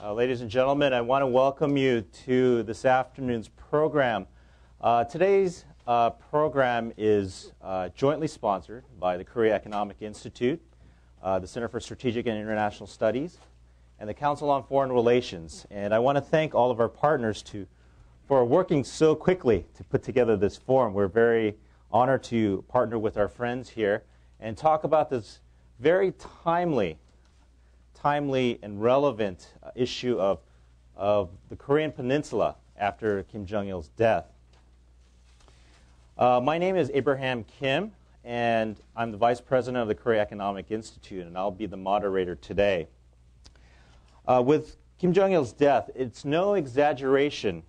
Ladies and gentlemen, I want to welcome you to this afternoon's program. Today's program is jointly sponsored by the Korea Economic Institute, the Center for Strategic and International Studies, and the Council on Foreign Relations. And I want to thank all of our partners for working so quickly to put together this forum. We're very honored to partner with our friends here and talk about this very timely and relevant issue of the Korean Peninsula after Kim Jong-il's death. My name is Abraham Kim, and I'm the Vice President of the Korea Economic Institute, and I'll be the moderator today. With Kim Jong-il's death, it's no exaggeration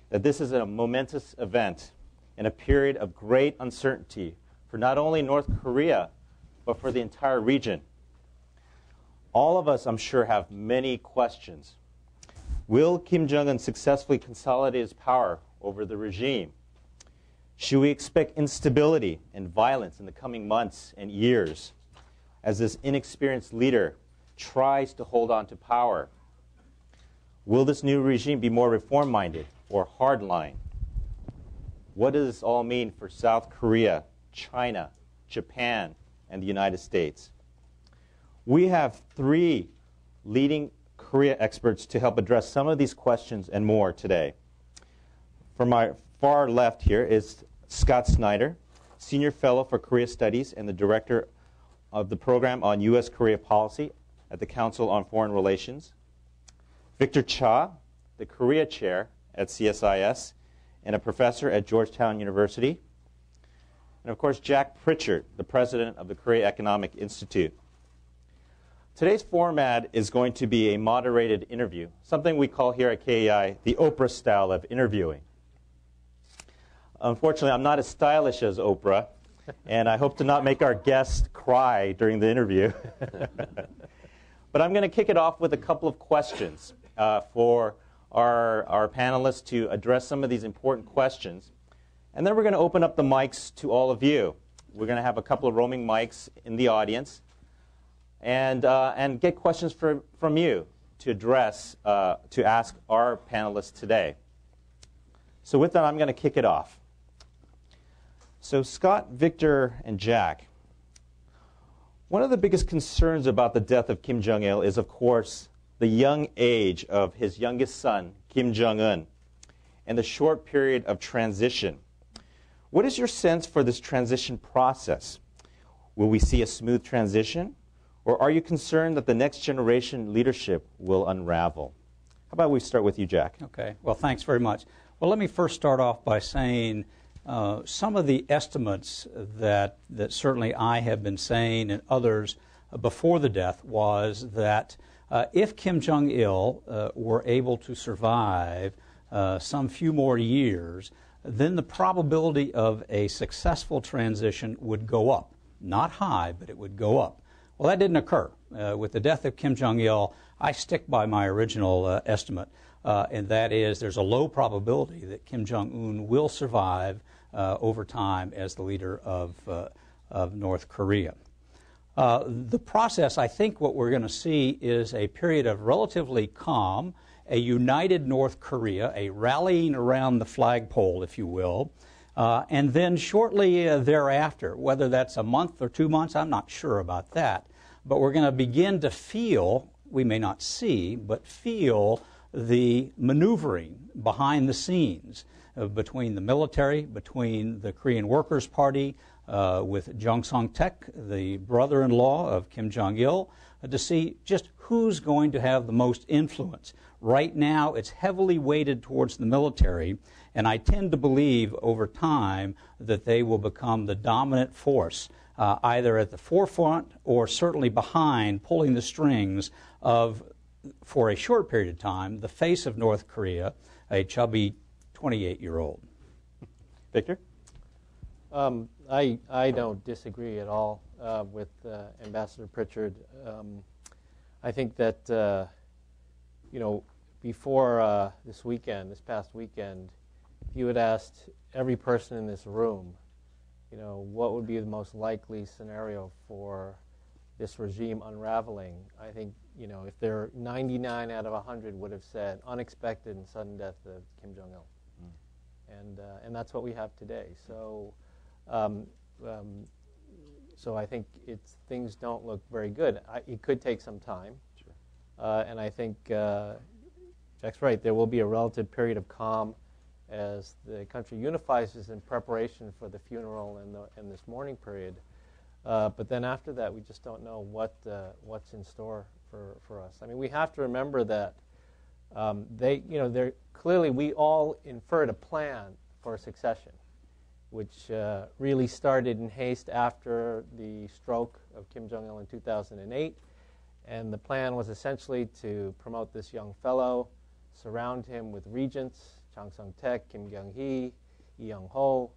that this is a momentous event in a period of great uncertainty for not only North Korea, but for the entire region. All of us, I'm sure, have many questions. Will Kim Jong-un successfully consolidate his power over the regime? Should we expect instability and violence in the coming months and years as this inexperienced leader tries to hold on to power? Will this new regime be more reform-minded or hardline? What does this all mean for South Korea, China, Japan, and the United States? We have three leading Korea experts to help address some of these questions and more today. From my far left here is Scott Snyder, Senior Fellow for Korea Studies and the Director of the Program on U.S.-Korea Policy at the Council on Foreign Relations. Victor Cha, the Korea Chair at CSIS and a professor at Georgetown University. And of course, Jack Pritchard, the President of the Korea Economic Institute. Today's format is going to be a moderated interview, something we call here at KEI the Oprah style of interviewing. Unfortunately, I'm not as stylish as Oprah, and I hope to not make our guests cry during the interview. But I'm going to kick it off with a couple of questions for our panelists to address some of these important questions. And then we're going to open up the mics to all of you. We're going to have a couple of roaming mics in the audience. And get questions from you to ask our panelists today. So with that, I'm going to kick it off. So Scott, Victor, and Jack, one of the biggest concerns about the death of Kim Jong-il is, of course, the young age of his youngest son, Kim Jong-un, and the short period of transition. What is your sense for this transition process? Will we see a smooth transition? Or are you concerned that the next generation leadership will unravel? How about we start with you, Jack? Okay. Well, thanks very much. Well, let me first start off by saying some of the estimates that certainly I have been saying and others before the death was that if Kim Jong-il were able to survive some few more years, then the probability of a successful transition would go up. Not high, but it would go up. Well, that didn't occur. With the death of Kim Jong-il, I stick by my original estimate, and that is there's a low probability that Kim Jong-un will survive over time as the leader of North Korea. The process, I think what we're going to see is a period of relatively calm, a united North Korea, a rallying around the flagpole, if you will, and then shortly thereafter, whether that's a month or 2 months, I'm not sure about that, but we're going to begin to feel, we may not see, but feel the maneuvering behind the scenes between the military, between the Korean Workers' Party, with Jung Song-taek, the brother-in-law of Kim Jong-il, to see just who's going to have the most influence. Right now, it's heavily weighted towards the military, and I tend to believe over time that they will become the dominant force, either at the forefront or certainly behind, pulling the strings of, for a short period of time, the face of North Korea, a chubby 28-year-old. Victor? I don't disagree at all with Ambassador Pritchard. I think that, before this past weekend, if you had asked every person in this room, what would be the most likely scenario for this regime unraveling. I think, if there 99 out of 100 would have said unexpected and sudden death of Kim Jong-il. And that's what we have today. So so I think things don't look very good. It could take some time. Sure. And I think Jack's right. There will be a relative period of calm as the country unifies in preparation for the funeral and this mourning period. But then after that, we just don't know what's in store for us. I mean, we have to remember that they're clearly, we all inferred a plan for succession, which really started in haste after the stroke of Kim Jong-il in 2008. And the plan was essentially to promote this young fellow, surround him with regents, Chang Sung-taek, Kim Kyung-hee, Lee Young-ho,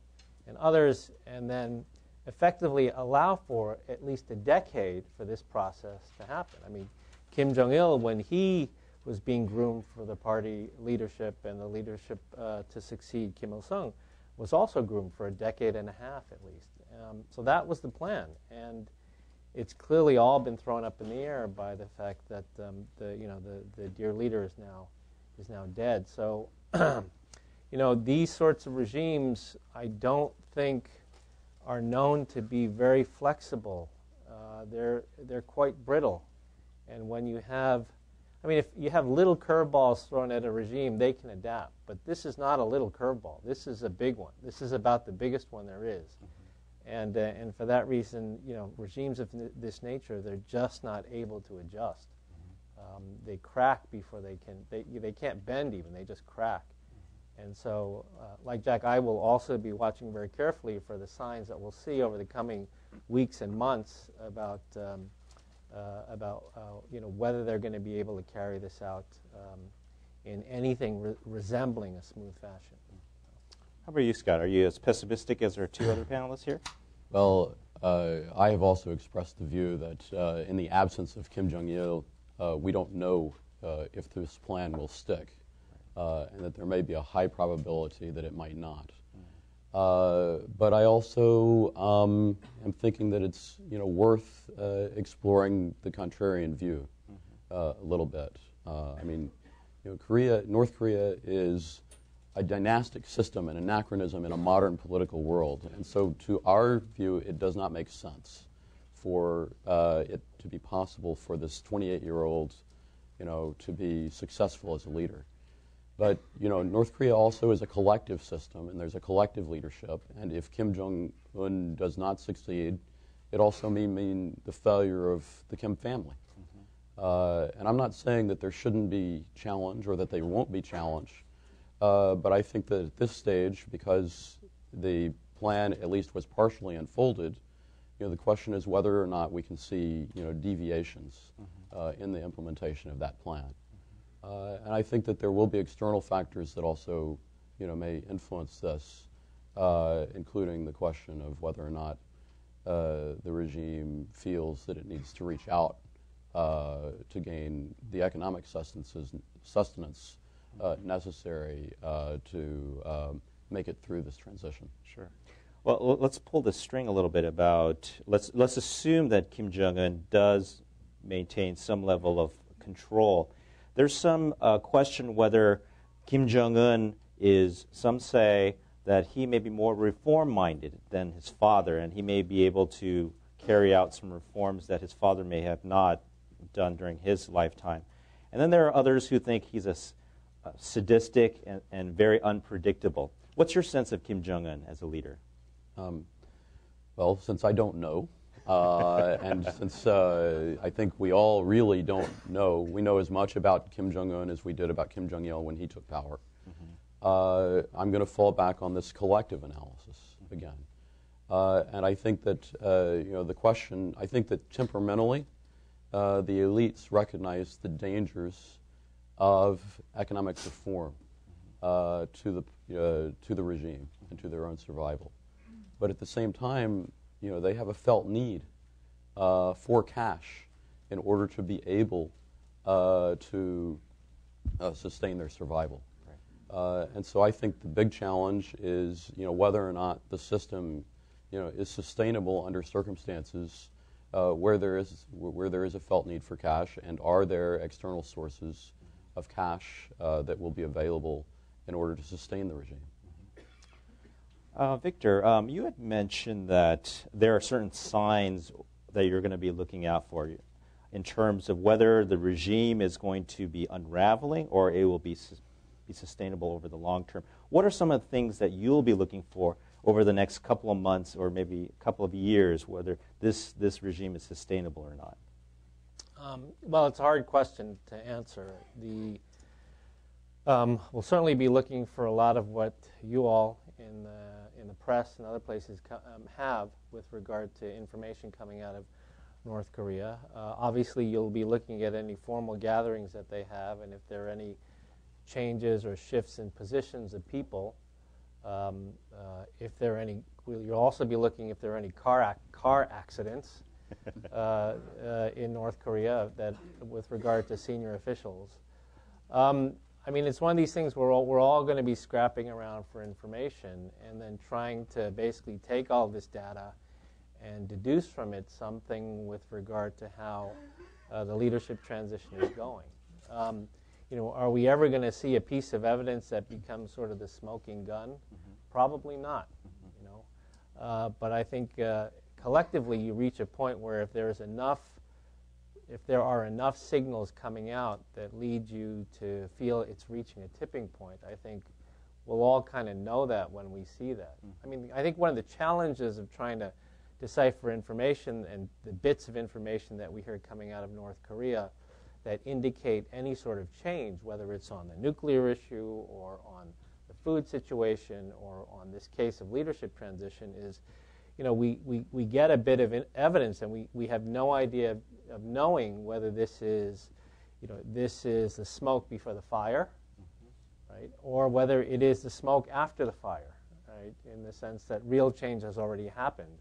and others, and then effectively allow for at least a decade for this process to happen. I mean, Kim Jong-il, when he was being groomed for the party leadership and the leadership to succeed Kim Il-sung, was also groomed for a decade and a half at least. So that was the plan, and it's clearly all been thrown up in the air by the fact that the dear leader is now dead. So these sorts of regimes, I don't think are known to be very flexible. They're quite brittle, and when you have, if you have little curveballs thrown at a regime, they can adapt. But this is not a little curveball. This is a big one. This is about the biggest one there is. Mm-hmm. And for that reason, regimes of this nature, they're just not able to adjust. Mm-hmm. They crack before they can. They can't bend even. They just crack. Mm-hmm. And so, like Jack, I will also be watching very carefully for the signs that we'll see over the coming weeks and months about whether they're going to be able to carry this out in anything resembling a smooth fashion. How about you, Scott? Are you as pessimistic as our two other panelists here? Well, I have also expressed the view that in the absence of Kim Jong-il, we don't know if this plan will stick, and that there may be a high probability that it might not. But I also am thinking that it's worth exploring the contrarian view a little bit. North Korea is a dynastic system, an anachronism in a modern political world, and so to our view, it does not make sense for it to be possible for this 28-year-old, to be successful as a leader. But, North Korea also is a collective system, and there's a collective leadership. And if Kim Jong-un does not succeed, it also may mean the failure of the Kim family. Mm-hmm. And I'm not saying that there shouldn't be challenge or that they won't be challenged. But I think that at this stage, because the plan at least was partially unfolded, the question is whether or not we can see, deviations in the implementation of that plan. And I think that there will be external factors that also, may influence this, including the question of whether or not the regime feels that it needs to reach out to gain the economic sustenance necessary to make it through this transition. Sure. Well, let's pull the string a little bit about, let's assume that Kim Jong-un does maintain some level of control. There's some question whether Kim Jong-un some say that he may be more reform-minded than his father, and he may be able to carry out some reforms that his father may have not done during his lifetime. And then there are others who think he's a sadistic and very unpredictable. What's your sense of Kim Jong-un as a leader? Well, since I don't know, and since I think we all really don't know, we know as much about Kim Jong-un as we did about Kim Jong-il when he took power. Mm-hmm. I'm going to fall back on this collective analysis again. And I think that, the question, I think that temperamentally, the elites recognize the dangers of economic reform to the regime and to their own survival. But at the same time, they have a felt need for cash in order to be able to sustain their survival. Right. And so I think the big challenge is, whether or not the system, is sustainable under circumstances where there is a felt need for cash, and are there external sources of cash that will be available in order to sustain the regime. Victor, you had mentioned that there are certain signs that you're going to be looking out for in terms of whether the regime is going to be unraveling or it will be sustainable over the long term. What are some of the things that you'll be looking for over the next couple of months or maybe a couple of years, whether this regime is sustainable or not? Well, it's a hard question to answer. We'll certainly be looking for a lot of what you all in the press and other places have with regard to information coming out of North Korea. Obviously, you'll be looking at any formal gatherings that they have, and if there are any changes or shifts in positions of people. If there are any, you'll also be looking if there are any car accidents in North Korea that, with regard to senior officials. I mean, it's one of these things where we're all going to be scrapping around for information and then trying to basically take all this data and deduce from it something with regard to how the leadership transition is going. Are we ever going to see a piece of evidence that becomes sort of the smoking gun? Mm-hmm. Probably not. Mm-hmm. But I think collectively you reach a point where if there are enough signals coming out that lead you to feel it's reaching a tipping point, I think we'll all kind of know that when we see that. Mm-hmm. I mean, I think one of the challenges of trying to decipher information and the bits of information that we hear coming out of North Korea that indicate any sort of change, whether it's on the nuclear issue or on the food situation or on this case of leadership transition, is, we get a bit of evidence and we have no idea of knowing whether this is the smoke before the fire, mm-hmm. right, or whether it is the smoke after the fire, right, in the sense that real change has already happened,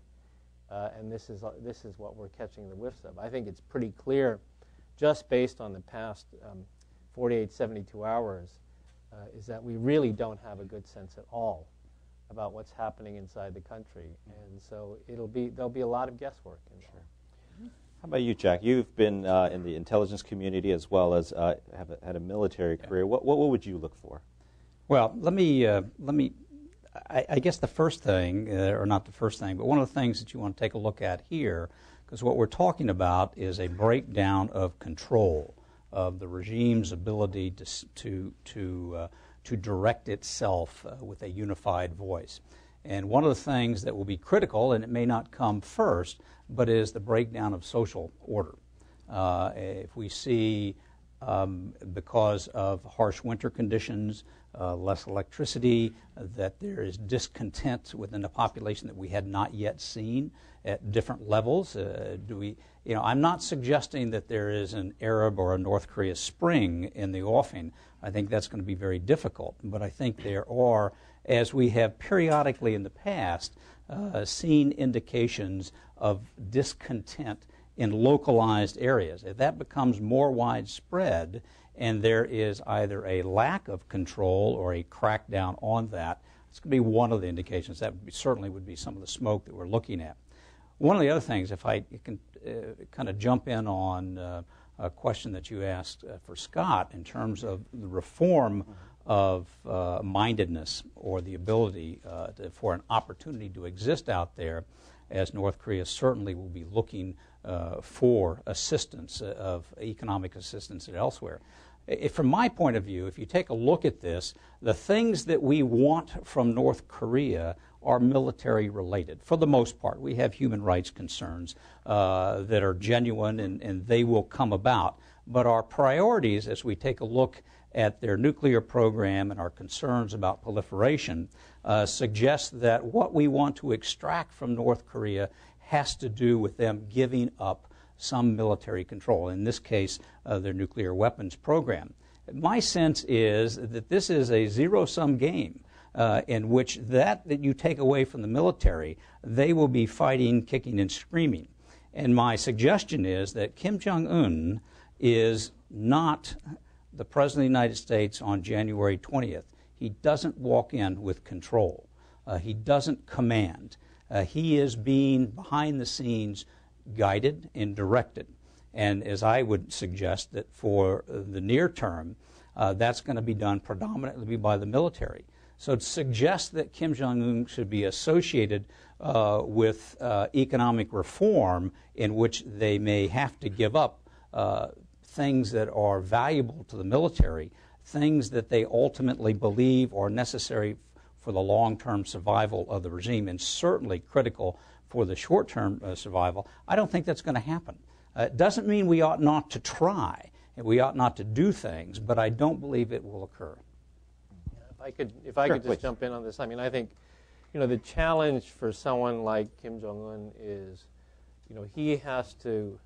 and this is what we're catching the whiffs of. I think it's pretty clear, just based on the past 48, 72 hours, is that we really don't have a good sense at all about what's happening inside the country. And so there'll be a lot of guesswork involved. Sure. How about you, Jack? You've been in the intelligence community as well as had a military career. What would you look for? Well, let me. I guess the first thing, or not the first thing, but one of the things that you want to take a look at here, because what we're talking about is a breakdown of control of the regime's ability to direct itself with a unified voice. And one of the things that will be critical, and it may not come first, but is the breakdown of social order. If we see, because of harsh winter conditions, less electricity, that there is discontent within the population that we had not yet seen at different levels. I'm not suggesting that there is an Arab or a North Korea spring in the offing. I think that's going to be very difficult. But I think there are, as we have periodically in the past, seen indications of discontent in localized areas. If that becomes more widespread and there is either a lack of control or a crackdown on that, it's going to be one of the indications. That certainly would be some of the smoke that we're looking at. One of the other things, if I can kind of jump in on a question that you asked for Scott in terms of the reform of mindedness or the ability for an opportunity to exist out there, as North Korea certainly will be looking for assistance, of economic assistance and elsewhere. From my point of view, if you take a look at this, the things that we want from North Korea are military related. For the most part, we have human rights concerns that are genuine and they will come about. But our priorities, as we take a look at their nuclear program and our concerns about proliferation, suggest that what we want to extract from North Korea has to do with them giving up some military control, in this case, their nuclear weapons program. My sense is that this is a zero-sum game in which that you take away from the military, they will be fighting, kicking, and screaming. And my suggestion is that Kim Jong-un is not the President of the United States on January 20th. He doesn't walk in with control. He doesn't command. He is being, behind the scenes, guided and directed. And as I would suggest that for the near term, that's going to be done predominantly by the military. So to suggest that Kim Jong-un should be associated with economic reform in which they may have to give up things that are valuable to the military, things that they ultimately believe are necessary for the long-term survival of the regime and certainly critical for the short-term survival, I don't think that's going to happen. It doesn't mean we ought not to try and we ought not to do things, but I don't believe it will occur. If I could just jump in on this, I mean, I think, the challenge for someone like Kim Jong-un is, he has to,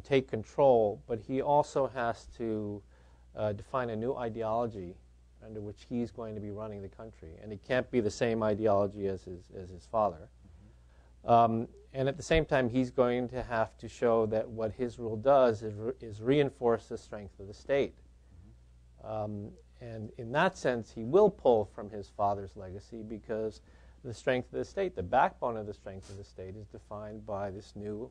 take control, but he also has to define a new ideology under which he's going to be running the country, and it can't be the same ideology as his father. And at the same time, he's going to have to show that what his rule does is reinforce the strength of the state. And in that sense, he will pull from his father's legacy because the strength of the state, the backbone of the strength of the state, is defined by this new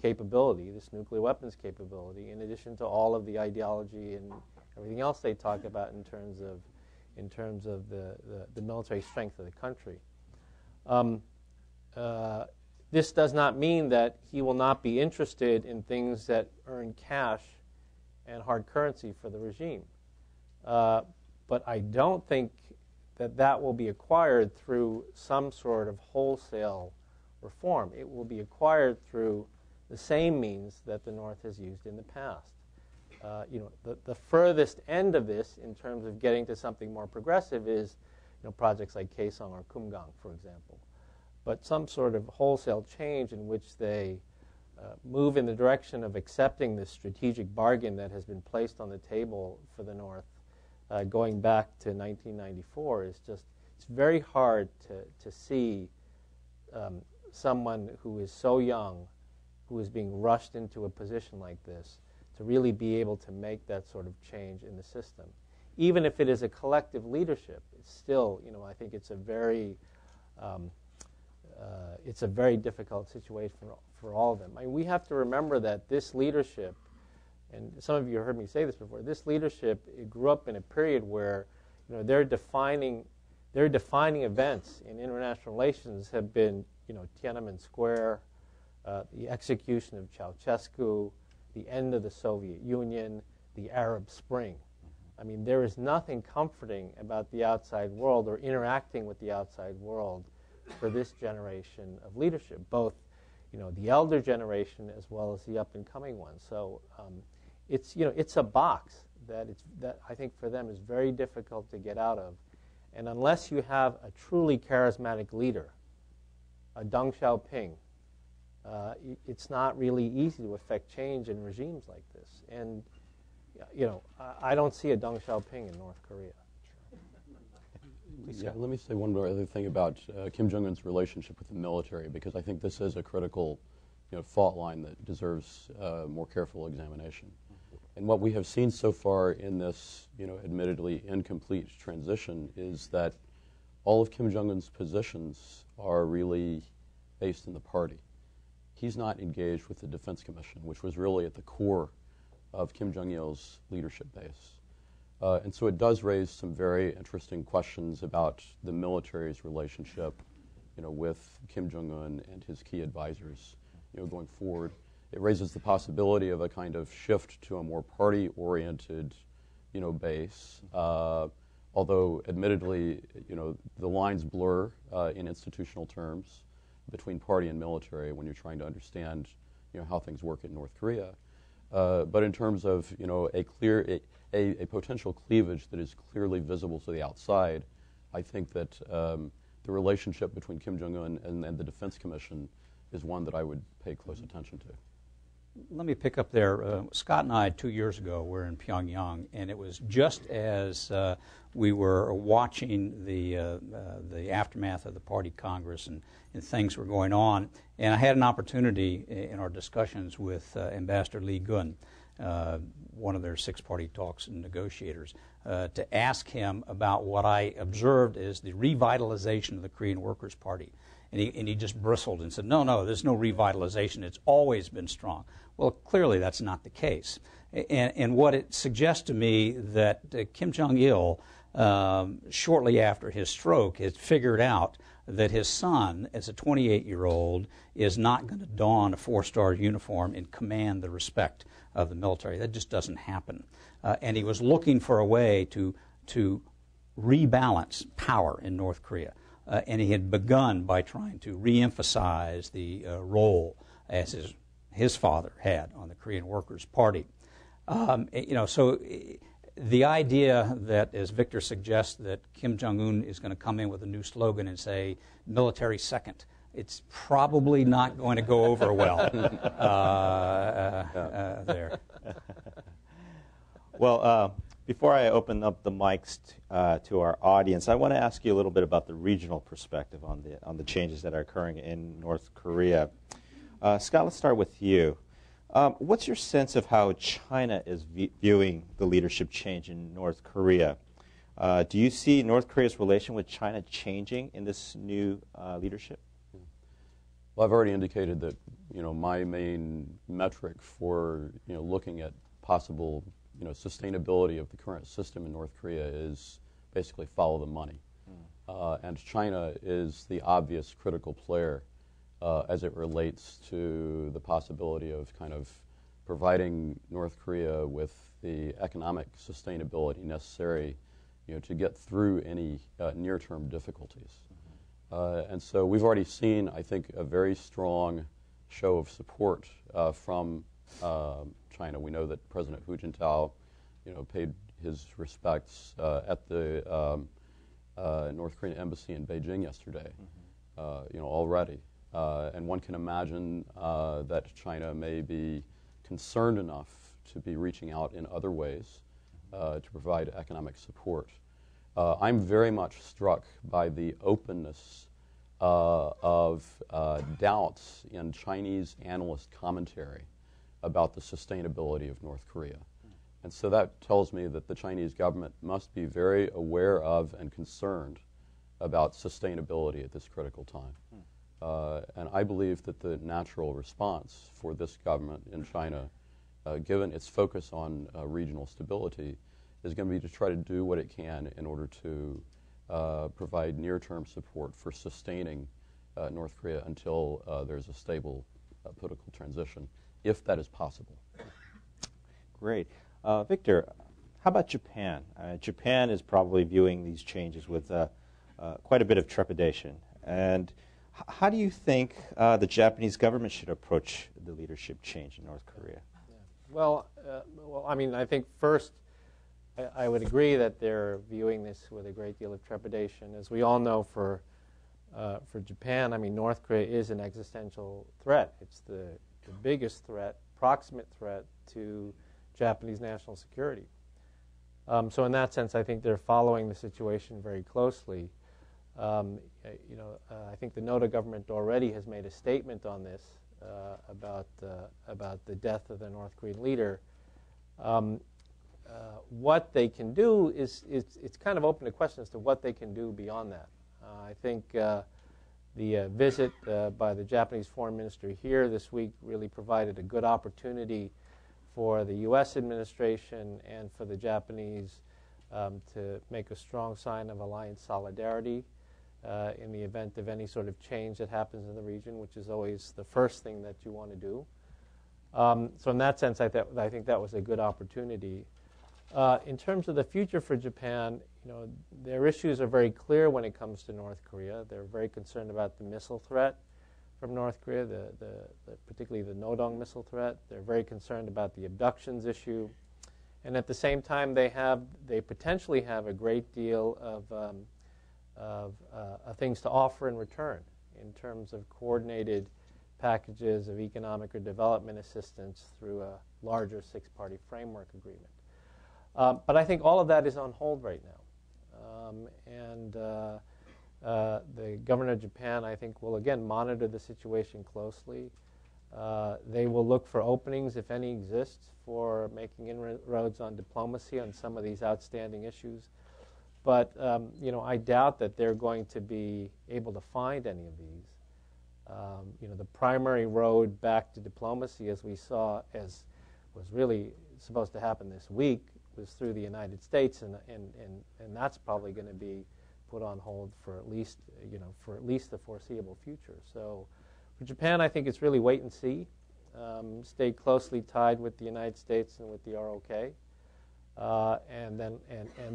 capability, this nuclear weapons capability, in addition to all of the ideology and everything else they talk about in terms of the military strength of the country. This does not mean that he will not be interested in things that earn cash and hard currency for the regime. But I don't think that will be acquired through some sort of wholesale reform. It will be acquired through the same means that the North has used in the past. The furthest end of this in terms of getting to something more progressive is projects like Kaesong or Kumgang, for example. But some sort of wholesale change in which they move in the direction of accepting this strategic bargain that has been placed on the table for the North going back to 1994 is just, it's very hard to see someone who is so young, who is being rushed into a position like this, to really be able to make that sort of change in the system. Even if it is a collective leadership, it's still, I think it's a very difficult situation for all of them. I mean, we have to remember that this leadership, and some of you heard me say this before, this leadership, it grew up in a period where their defining events in international relations have been Tiananmen Square, the execution of Ceausescu, the end of the Soviet Union, the Arab Spring. I mean, there is nothing comforting about the outside world or interacting with the outside world for this generation of leadership, both the elder generation as well as the up-and-coming one. So it's a box that I think for them is very difficult to get out of. And unless you have a truly charismatic leader, a Deng Xiaoping, it's not really easy to affect change in regimes like this. And I don't see a Deng Xiaoping in North Korea. Yeah, let me say one more other thing about Kim Jong-un's relationship with the military, because I think this is a critical fault line that deserves more careful examination. And what we have seen so far in this admittedly incomplete transition is that all of Kim Jong-un's positions are really based in the party. He's not engaged with the Defense Commission, which was really at the core of Kim Jong-il's leadership base. And so it does raise some very interesting questions about the military's relationship, with Kim Jong-un and his key advisors, going forward. It raises the possibility of a kind of shift to a more party-oriented, base. Although, admittedly, the lines blur in institutional terms between party and military when you're trying to understand, how things work in North Korea. But in terms of, a potential cleavage that is clearly visible to the outside, I think that the relationship between Kim Jong-un and the Defense Commission is one that I would pay close attention to. Let me pick up there. Scott and I, 2 years ago, were in Pyongyang, and it was just as we were watching the aftermath of the Party Congress and things were going on. And I had an opportunity in our discussions with Ambassador Lee Gun, one of their six-party talks and negotiators, to ask him about what I observed as the revitalization of the Korean Workers' Party. And he just bristled and said, no, there's no revitalization. It's always been strong. Well, clearly that's not the case. And what it suggests to me that Kim Jong-il, shortly after his stroke, has figured out that his son, as a 28-year-old, is not going to don a 4-star uniform and command the respect of the military. That just doesn't happen. And he was looking for a way to rebalance power in North Korea. And he had begun by trying to reemphasize the role as his father had on the Korean Workers' Party. So the idea that, as Victor suggests, that Kim Jong-un is going to come in with a new slogan and say, military second, it's probably not going to go over well there. Well, before I open up the mics to our audience, I want to ask you a little bit about the regional perspective on the changes that are occurring in North Korea. Scott, let's start with you. What's your sense of how China is viewing the leadership change in North Korea? Do you see North Korea's relation with China changing in this new leadership? Well, I've already indicated that my main metric for looking at possible sustainability of the current system in North Korea is basically follow the money, and China is the obvious critical player as it relates to the possibility of kind of providing North Korea with the economic sustainability necessary, to get through any near-term difficulties. And so we've already seen, I think, a very strong show of support from China. We know that President Hu Jintao, paid his respects at the North Korean embassy in Beijing yesterday. Already. And one can imagine that China may be concerned enough to be reaching out in other ways to provide economic support. I'm very much struck by the openness of doubts in Chinese analyst commentary about the sustainability of North Korea. And so that tells me that the Chinese government must be very aware of and concerned about sustainability at this critical time. And I believe that the natural response for this government in China, given its focus on regional stability, is going to be to try to do what it can in order to provide near-term support for sustaining North Korea until there's a stable political transition, if that is possible. Great. Victor, how about Japan? Japan is probably viewing these changes with quite a bit of trepidation. And how do you think the Japanese government should approach the leadership change in North Korea? Yeah. Well, I think first I would agree that they're viewing this with a great deal of trepidation. As we all know, for Japan, North Korea is an existential threat. It's the biggest threat, proximate threat to Japanese national security. So in that sense, I think they're following the situation very closely. I think the Noda government already has made a statement on this about the death of the North Korean leader. What they can do is it's kind of open to question as to what they can do beyond that. I think the visit by the Japanese foreign minister here this week really provided a good opportunity for the U.S. administration and for the Japanese to make a strong sign of alliance solidarity in the event of any sort of change that happens in the region, which is always the first thing that you want to do. So in that sense, I think that was a good opportunity. In terms of the future for Japan, their issues are very clear when it comes to North Korea. They're very concerned about the missile threat from North Korea, particularly the Nodong missile threat. They're very concerned about the abductions issue. And at the same time, they potentially have a great deal of things to offer in return in terms of coordinated packages of economic or development assistance through a larger six-party framework agreement. But I think all of that is on hold right now. The government of Japan, I think, will again monitor the situation closely. They will look for openings, if any exists, for making inroads on diplomacy on some of these outstanding issues. But I doubt that they're going to be able to find any of these The primary road back to diplomacy, as we saw, as was really supposed to happen this week, was through the United States, and that's probably going to be put on hold for at least the foreseeable future. So, for Japan, I think it's really wait and see. Stay closely tied with the United States and with the ROK, and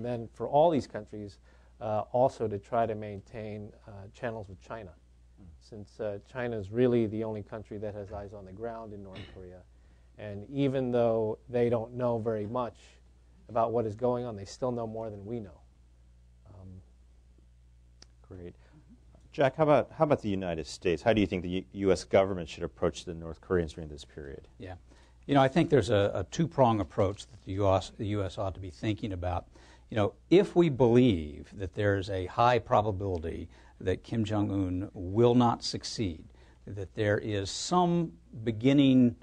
then for all these countries, also to try to maintain channels with China, since China is really the only country that has eyes on the ground in North Korea. And even though they don't know very much about what is going on, they still know more than we know. Great. Jack, how about the United States? How do you think the U.S. government should approach the North Koreans during this period? Yeah. I think there's a two-prong approach that the U.S. ought to be thinking about. If we believe that there's a high probability that Kim Jong-un will not succeed, that there is some beginning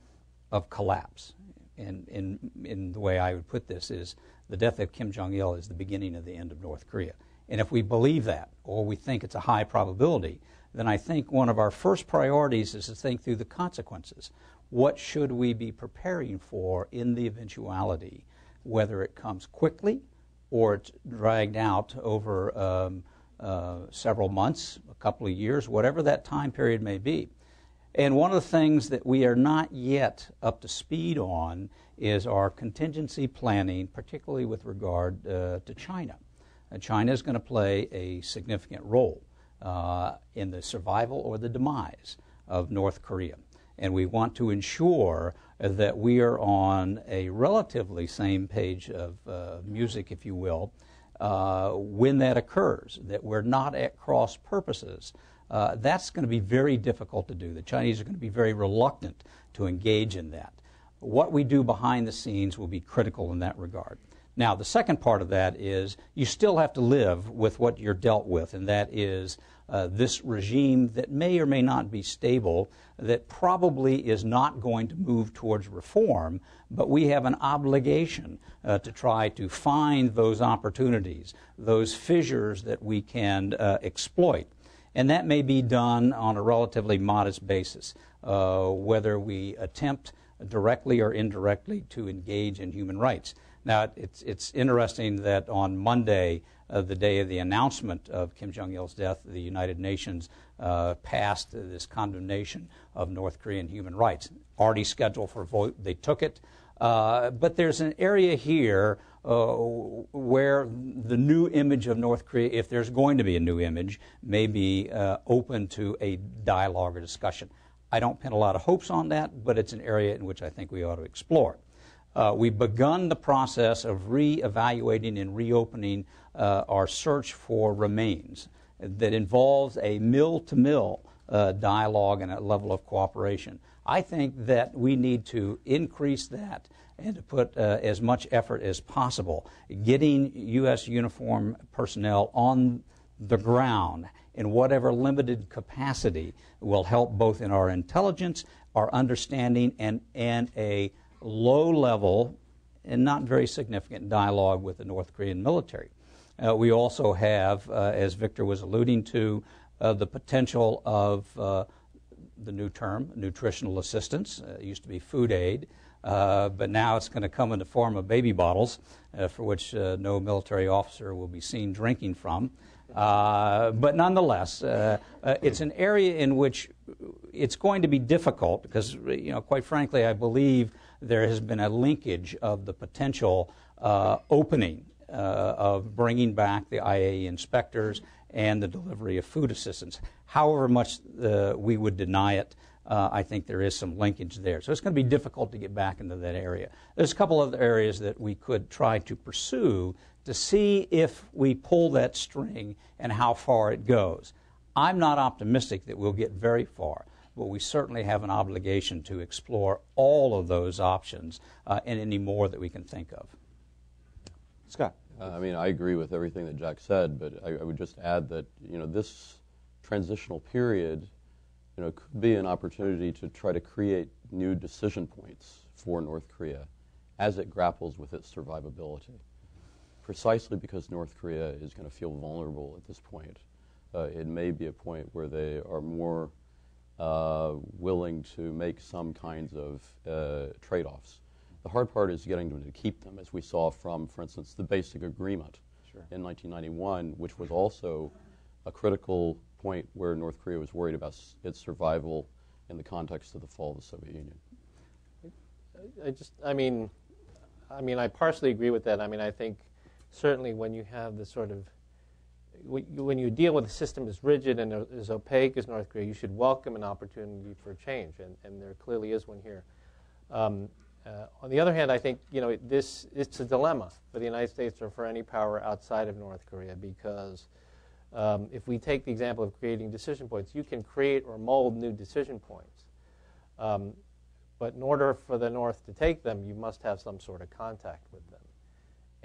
of collapse, and in the way I would put this is the death of Kim Jong-il is the beginning of the end of North Korea. And if we believe that, or we think it's a high probability, then I think one of our first priorities is to think through the consequences. What should we be preparing for in the eventuality, whether it comes quickly or it's dragged out over several months, a couple of years, whatever that time period may be. And one of the things that we are not yet up to speed on is our contingency planning, particularly with regard to China. China is going to play a significant role in the survival or the demise of North Korea. And we want to ensure that we are on a relatively same page of music, if you will, when that occurs, that we're not at cross purposes. That's going to be very difficult to do. The Chinese are going to be very reluctant to engage in that. What we do behind the scenes will be critical in that regard. Now, the second part of that is you still have to live with what you're dealt with, and that is this regime that may or may not be stable, that probably is not going to move towards reform, but we have an obligation to try to find those opportunities, those fissures that we can exploit. And that may be done on a relatively modest basis, whether we attempt directly or indirectly to engage in human rights. Now, it's interesting that on Monday, the day of the announcement of Kim Jong-il's death, the United Nations passed this condemnation of North Korean human rights. Already scheduled for a vote. They took it. But there's an area here where the new image of North Korea, if there's going to be a new image, may be open to a dialogue or discussion. I don't pin a lot of hopes on that, but it's an area in which I think we ought to explore. We've begun the process of re-evaluating and reopening our search for remains that involves a mill-to-mill dialogue and a level of cooperation. I think that we need to increase that and to put as much effort as possible getting U.S. uniform personnel on the ground in whatever limited capacity will help both in our intelligence, our understanding, and a low-level and not very significant dialogue with the North Korean military. We also have, as Victor was alluding to, the potential of the new term, nutritional assistance. It used to be food aid, but now it's going to come in the form of baby bottles, for which no military officer will be seen drinking from. But nonetheless, it's an area in which it's going to be difficult because, quite frankly, I believe there has been a linkage of the potential opening of bringing back the IAEA inspectors and the delivery of food assistance. However much we would deny it, I think there is some linkage there. So it's going to be difficult to get back into that area. There's a couple other areas that we could try to pursue to see if we pull that string and how far it goes. I'm not optimistic that we'll get very far, but we certainly have an obligation to explore all of those options and any more that we can think of. Scott. I agree with everything that Jack said, but I would just add that this transitional period could be an opportunity to try to create new decision points for North Korea as it grapples with its survivability. Precisely because North Korea is going to feel vulnerable at this point, it may be a point where they are more willing to make some kinds of trade-offs. The hard part is getting them to keep them, as we saw from, for instance, the basic agreement in 1991, which was also a critical point where North Korea was worried about its survival in the context of the fall of the Soviet Union. I partially agree with that. I think certainly when you have the sort of, when you deal with a system as rigid and as opaque as North Korea, you should welcome an opportunity for change, and there clearly is one here. On the other hand, I think it's a dilemma for the United States or for any power outside of North Korea, because if we take the example of creating decision points, you can create or mold new decision points. But in order for the North to take them, you must have some sort of contact with them.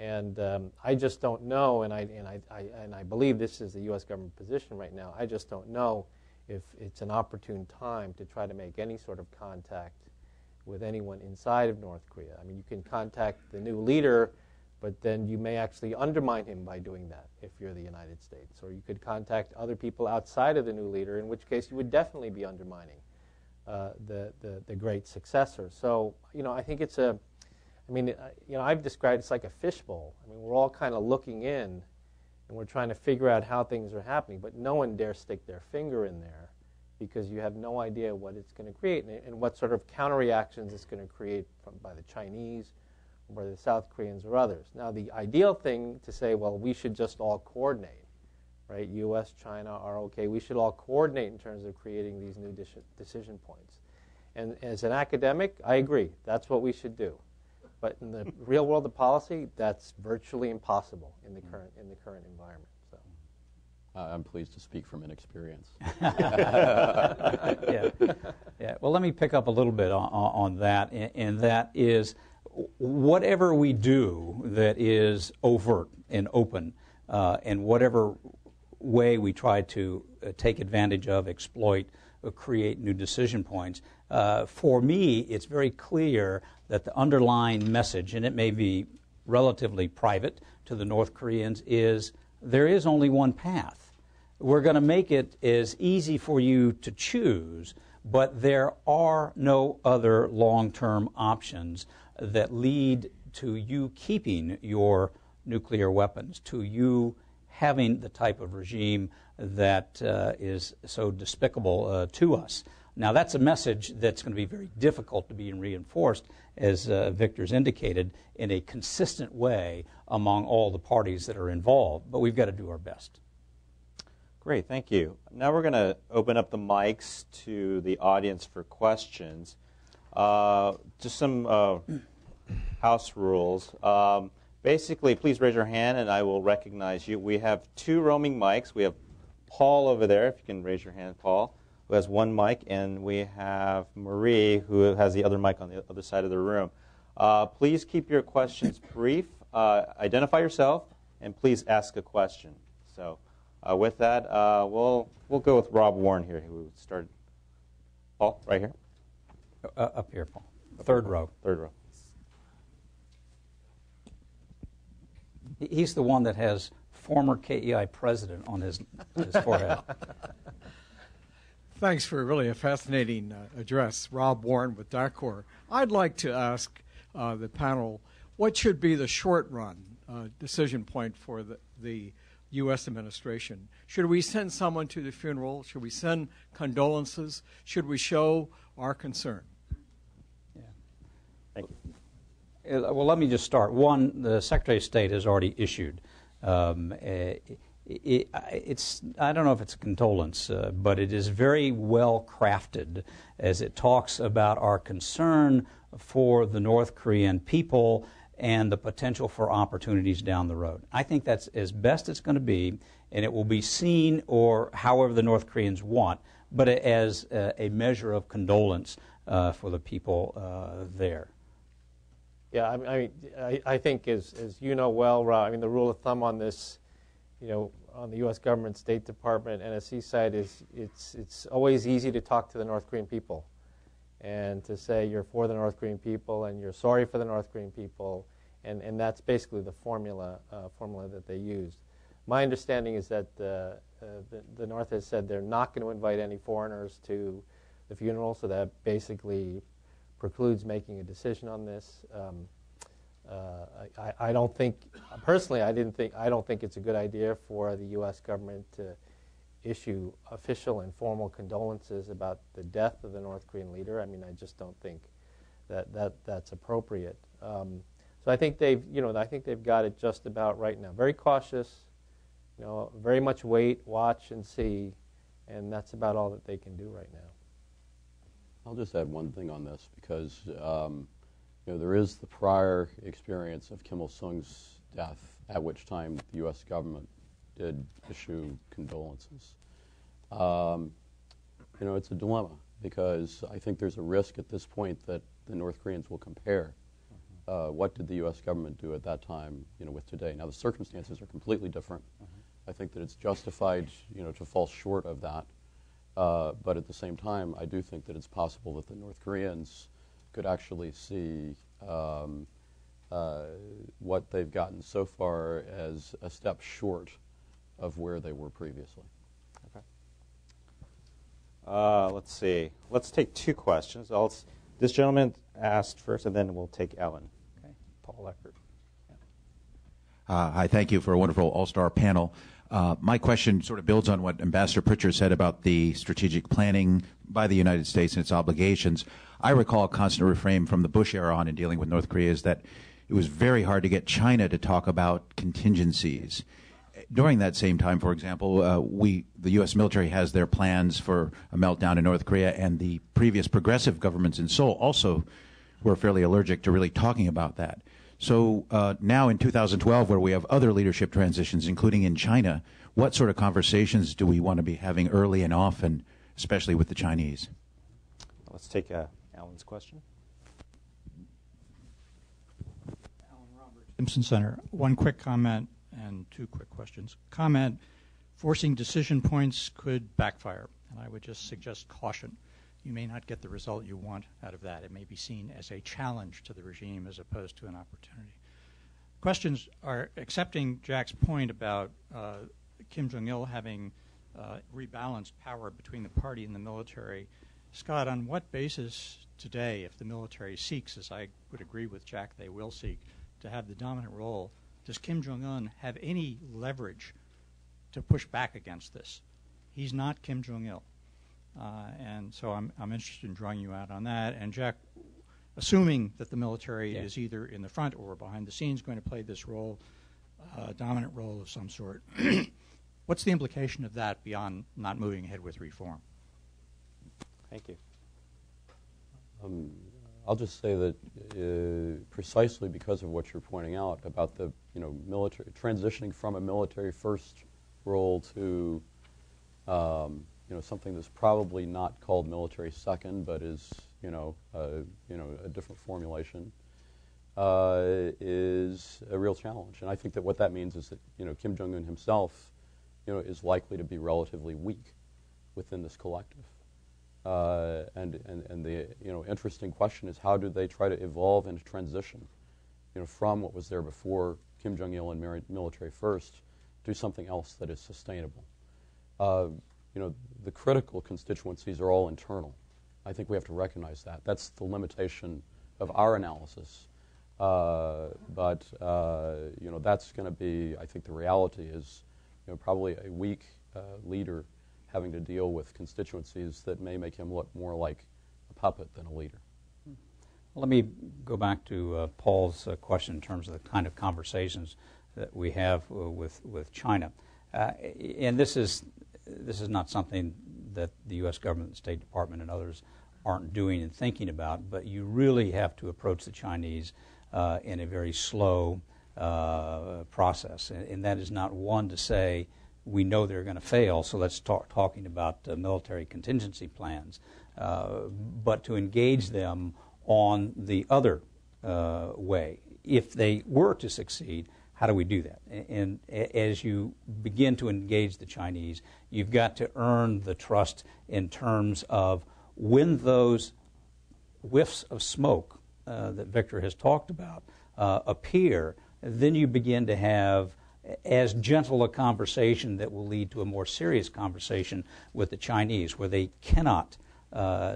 And I just don't know, and I believe this is the U.S. government position right now. I just don't know if it's an opportune time to try to make any sort of contact with anyone inside of North Korea. You can contact the new leader, but then you may actually undermine him by doing that if you're the United States. Or you could contact other people outside of the new leader, in which case you would definitely be undermining the great successor. So, I think it's I've described it's like a fishbowl. We're all kind of looking in, and we're trying to figure out how things are happening, but no one dare stick their finger in there, because you have no idea what it's going to create and what sort of counter-reactions it's going to create by the Chinese or by the South Koreans or others. Now, the ideal thing to say, well, we should just all coordinate, right? U.S., China, ROK, we should all coordinate in terms of creating these new decision points. And as an academic, I agree. That's what we should do. But in the real world of policy, that's virtually impossible in the current environment. So. I'm pleased to speak from inexperience. Yeah. Well, let me pick up a little bit on that, and that is whatever we do that is overt and open, and whatever way we try to take advantage of, exploit, create new decision points, for me, it's very clear that the underlying message, and it may be relatively private to the North Koreans, is there is only one path. We're going to make it as easy for you to choose, but there are no other long-term options that lead to you keeping your nuclear weapons, to you having the type of regime that is so despicable to us. Now, that's a message that's going to be very difficult to be reinforced, as Victor's indicated, in a consistent way among all the parties that are involved, but we've got to do our best. Great, thank you. Now we're going to open up the mics to the audience for questions. Just some house rules. Basically, please raise your hand and I will recognize you. We have 2 roaming mics. We have Paul over there, if you can raise your hand, Paul, who has 1 mic, and we have Marie, who has the other mic on the other side of the room. Please keep your questions brief. Identify yourself, and please ask a question. So with that, we'll go with Rob Warren here, who started. Paul, right here. Up here, Paul. Third row. Third row. He's the one that has former KEI president on his forehead. Thanks for really a fascinating address. Rob Warren with DACOR. I'd like to ask the panel, what should be the short-run decision point for the U.S. administration? Should we send someone to the funeral? Should we send condolences? Should we show our concern? Yeah. Thank you. Well, let me just start. One, the Secretary of State has already issued. It's I don't know if it's a condolence, but it is very well crafted as it talks about our concern for the North Korean people and the potential for opportunities down the road. I think that's as best it's going to be, and it will be seen, or however the North Koreans want, but as a measure of condolence for the people there. Yeah, I think as you know well, Rob, the rule of thumb on this, on the U.S. government, State Department, NSC side is it's always easy to talk to the North Korean people and to say you're for the North Korean people and you're sorry for the North Korean people, and that's basically the formula that they used. My understanding is that the North has said they're not going to invite any foreigners to the funeral, so that basically precludes making a decision on this. I don't think, personally, I don't think it's a good idea for the U.S. government to issue official and formal condolences about the death of the North Korean leader. I mean, I just don't think that's appropriate. So I think they've got it just about right now. Very cautious, very much wait, watch, and see, and that's about all that they can do right now. I'll just add one thing on this because there is the prior experience of Kim Il-sung's death, at which time the U.S. government did issue condolences. It's a dilemma because I think there's a risk at this point that the North Koreans will compare what did the U.S. government do at that time, with today. Now the circumstances are completely different. I think that it's justified, to fall short of that. But at the same time, I do think that it's possible that the North Koreans could actually see what they've gotten so far as a step short of where they were previously. Okay. Let's see. Let's take two questions. This gentleman asked first, and then we'll take Ellen. Okay. Paul Eckert. Hi, thank you for a wonderful all-star panel. My question sort of builds on what Ambassador Pritchard said about the strategic planning by the United States and its obligations. I recall a constant refrain from the Bush era on in dealing with North Korea is that it was very hard to get China to talk about contingencies. During that same time, for example, the U.S. military has their plans for a meltdown in North Korea, and the previous progressive governments in Seoul also were fairly allergic to really talking about that. So now in 2012, where we have other leadership transitions, including in China, what sort of conversations do we want to be having early and often, especially with the Chinese? Let's take Alan's question. Alan Roberts, Simpson Center. One quick comment and two quick questions. Comment, forcing decision points could backfire, and I would just suggest caution. You may not get the result you want out of that. It may be seen as a challenge to the regime as opposed to an opportunity. Questions are accepting Jack's point about Kim Jong-il having rebalanced power between the party and the military. Scott, on what basis today, if the military seeks, as I would agree with Jack they will seek, to have the dominant role, does Kim Jong-un have any leverage to push back against this? He's not Kim Jong-il. And so I'm interested in drawing you out on that. And Jack, assuming that the military is either in the front or behind the scenes going to play this role, dominant role of some sort, what's the implication of that beyond not moving ahead with reform? Thank you. I'll just say that precisely because of what you're pointing out about the military transitioning from a military first role to something that's probably not called military second, but is a different formulation, is a real challenge. And I think that what that means is that Kim Jong-un himself, is likely to be relatively weak within this collective. And the interesting question is how do they try to evolve and transition, from what was there before Kim Jong-il and military first to something else that is sustainable. The critical constituencies are all internal. I think we have to recognize that. That's the limitation of our analysis. But that's going to be, I think the reality is, probably a weak leader having to deal with constituencies that may make him look more like a puppet than a leader. Let me go back to Paul's question in terms of the kind of conversations that we have with China. And this is not something that the U.S. government, the State Department, and others aren't doing and thinking about, but you really have to approach the Chinese in a very slow process. And that is not one to say, we know they're going to fail, so let's start talking about military contingency plans, but to engage them on the other way. If they were to succeed, how do we do that? And as you begin to engage the Chinese, you've got to earn the trust in terms of when those whiffs of smoke that Victor has talked about appear, then you begin to have as gentle a conversation that will lead to a more serious conversation with the Chinese, where they cannot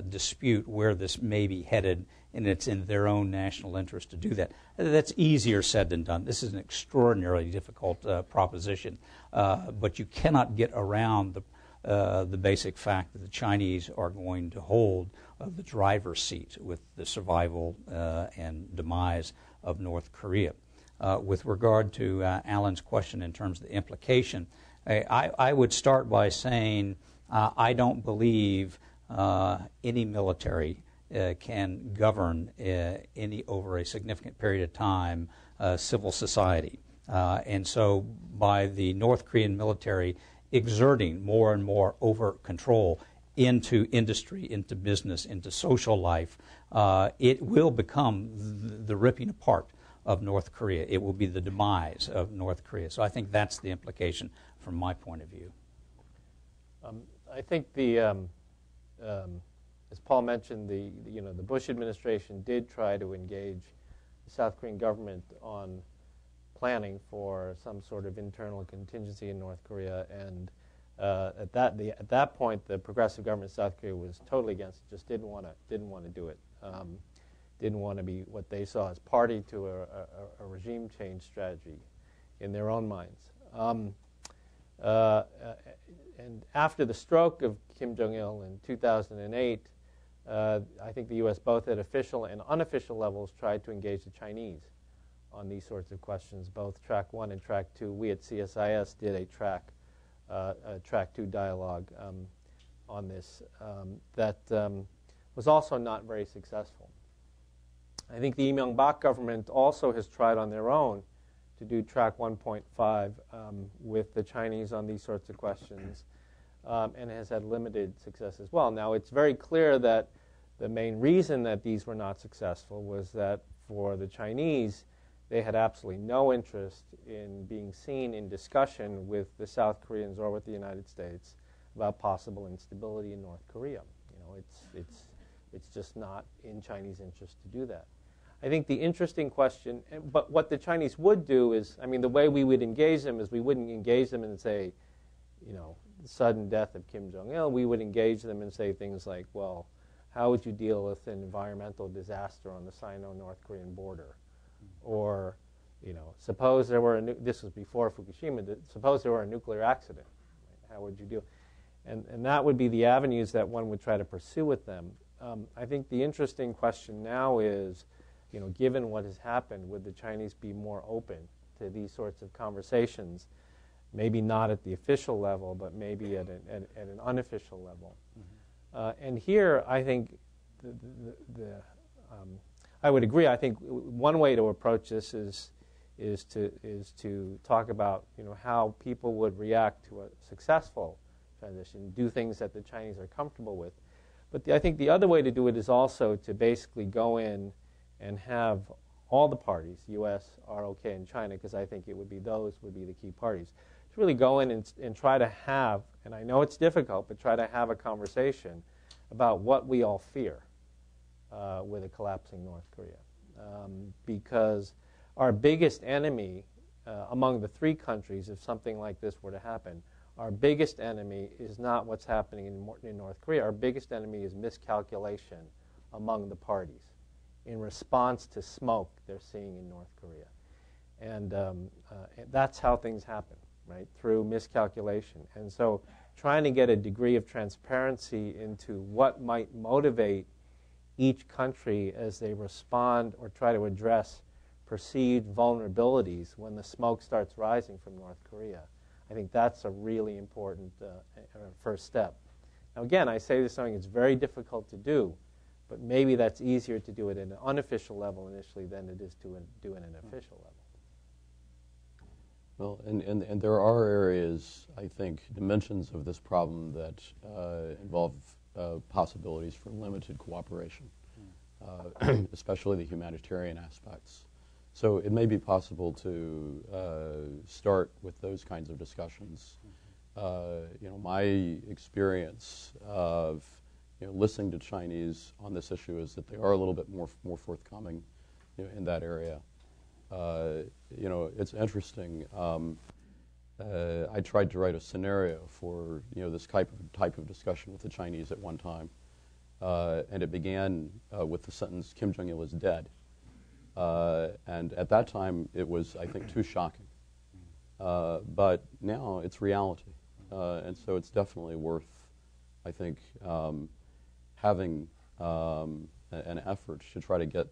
dispute where this may be headed, and it's in their own national interest to do that. That's easier said than done. This is an extraordinarily difficult proposition, but you cannot get around the basic fact that the Chinese are going to hold the driver's seat with the survival and demise of North Korea. With regard to Alan's question in terms of the implication, I would start by saying I don't believe any military can govern any over a significant period of time civil society. And so by the North Korean military exerting more and more overt control into industry, into business, into social life, it will become the ripping apart of North Korea. It will be the demise of North Korea. So I think that's the implication from my point of view. I think as Paul mentioned, the Bush administration did try to engage the South Korean government on planning for some sort of internal contingency in North Korea, and at that point, the progressive government of South Korea was totally against it. Just didn't want to do it. Didn't want to be what they saw as party to a regime change strategy in their own minds. And after the stroke of Kim Jong-il in 2008, I think the U.S. both at official and unofficial levels tried to engage the Chinese on these sorts of questions, both Track 1 and Track 2. We at CSIS did a Track 2 dialogue on this that was also not very successful. I think the Lee Myung-bak government also has tried on their own to do Track 1.5 with the Chinese on these sorts of questions, and has had limited success as well. Now, it's very clear that the main reason that these were not successful was that for the Chinese, they had absolutely no interest in being seen in discussion with the South Koreans or with the United States about possible instability in North Korea. It's just not in Chinese interest to do that. I think the interesting question, but what the Chinese would do is, the way we would engage them is we wouldn't engage them and say, the sudden death of Kim Jong-il. We would engage them and say things like, well, how would you deal with an environmental disaster on the Sino-North Korean border? Or, suppose there were this was before Fukushima, suppose there were a nuclear accident. Right? How would you deal? And that would be the avenues that one would try to pursue with them. I think the interesting question now is, given what has happened, would the Chinese be more open to these sorts of conversations? Maybe not at the official level, but maybe at an unofficial level. Mm-hmm. And here, I think I would agree. I think one way to approach this is to talk about how people would react to a successful transition, do things that the Chinese are comfortable with. But I think the other way to do it is also to basically go in and have all the parties, U.S., ROK, and China, because I think those would be the key parties, to really go in and try to have, and I know it's difficult, but try to have a conversation about what we all fear with a collapsing North Korea. Because our biggest enemy among the three countries, if something like this were to happen, our biggest enemy is not what's happening in North Korea. Our biggest enemy is miscalculation among the parties in response to smoke they're seeing in North Korea. And that's how things happen, right, through miscalculation. And so trying to get a degree of transparency into what might motivate each country as they respond or try to address perceived vulnerabilities when the smoke starts rising from North Korea. I think that's a really important first step. Now, again, I say this something it's very difficult to do, but maybe that's easier to do it at an unofficial level initially than it is to do it at an official level. Well, and there are areas, I think, dimensions of this problem that involve possibilities for limited cooperation, especially the humanitarian aspects. So it may be possible to start with those kinds of discussions. My experience of listening to Chinese on this issue is that they are a little bit more forthcoming in that area. It's interesting. I tried to write a scenario for this type of discussion with the Chinese at one time, And it began with the sentence, Kim Jong-il is dead. And at that time, it was, I think, too shocking. But now it's reality. And so it's definitely worth, I think, having an effort to try to get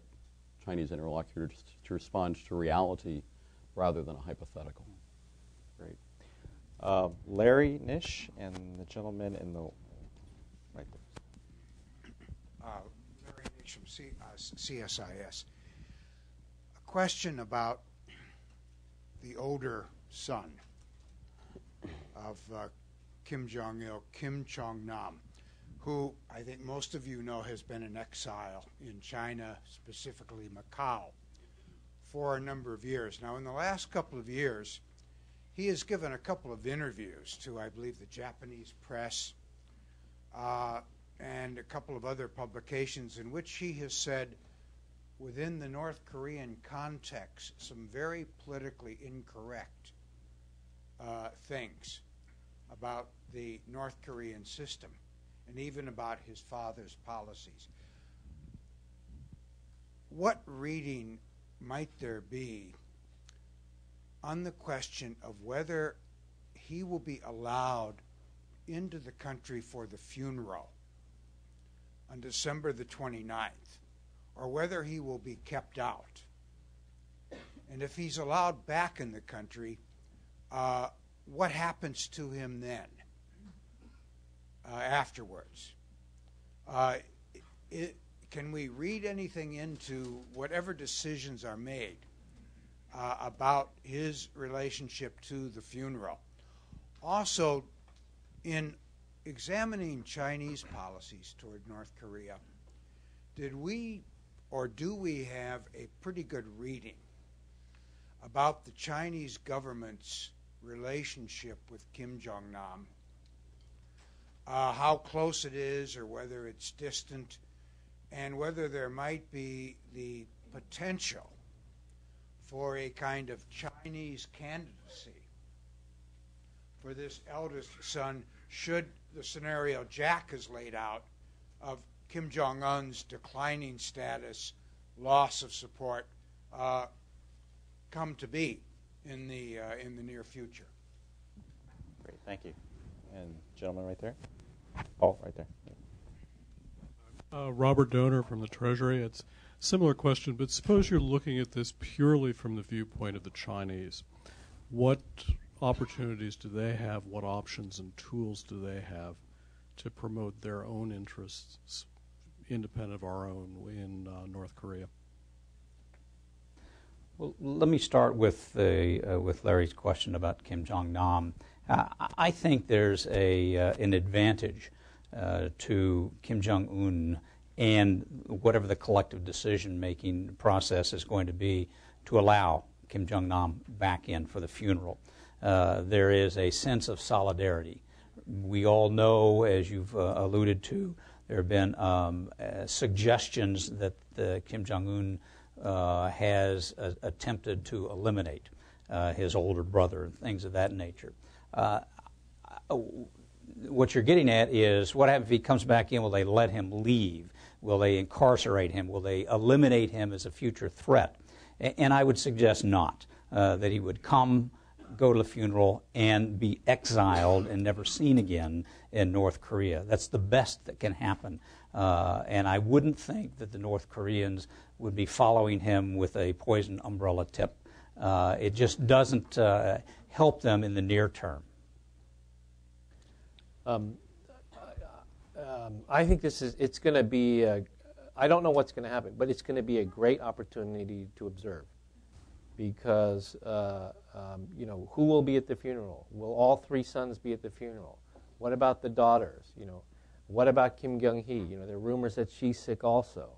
Chinese interlocutors to respond to reality rather than a hypothetical. Great. Larry Nish and the gentleman in the right there. Larry Nish from CSIS. A question about the older son of Kim Jong-il, Kim Jong-nam, who I think most of you know has been in exile in China, specifically Macau, for a number of years. Now, in the last couple of years, he has given a couple of interviews to, I believe, the Japanese press and a couple of other publications in which he has said, within the North Korean context, some very politically incorrect things about the North Korean system and even about his father's policies. What reading might there be on the question of whether he will be allowed into the country for the funeral on December the 29th, or whether he will be kept out? And if he's allowed back in the country, what happens to him then, afterwards? Can we read anything into whatever decisions are made about his relationship to the funeral? Also, in examining Chinese policies toward North Korea, did we or do we have a pretty good reading about the Chinese government's relationship with Kim Jong-nam? How close it is, or whether it's distant, and whether there might be the potential for a kind of Chinese candidacy for this eldest son, should the scenario Jack has laid out of Kim Jong-un's declining status, loss of support, come to be in the near future. Great, thank you. And gentleman right there. Oh, right there. Robert Donor from the Treasury. It's a similar question, but suppose you're looking at this purely from the viewpoint of the Chinese. What opportunities do they have? What options and tools do they have to promote their own interests, independent of our own, in North Korea? Well, let me start with Larry's question about Kim Jong-nam. I think there's an advantage to Kim Jong-un and whatever the collective decision-making process is going to be to allow Kim Jong-nam back in for the funeral. There is a sense of solidarity. We all know, as you've alluded to, there have been suggestions that Kim Jong-un has attempted to eliminate his older brother and things of that nature. What you're getting at is, what happens if he comes back in? Will they let him leave? Will they incarcerate him? Will they eliminate him as a future threat? And I would suggest not, that he would come, go to the funeral, and be exiled and never seen again in North Korea. That's the best that can happen. And I wouldn't think that the North Koreans would be following him with a poison umbrella tip. It just doesn't help them in the near term. I think it's going to be, I don't know what's going to happen, but it's going to be a great opportunity to observe. Because, who will be at the funeral? Will all three sons be at the funeral? What about the daughters? What about Kim Jong-il? There are rumors that she's sick also.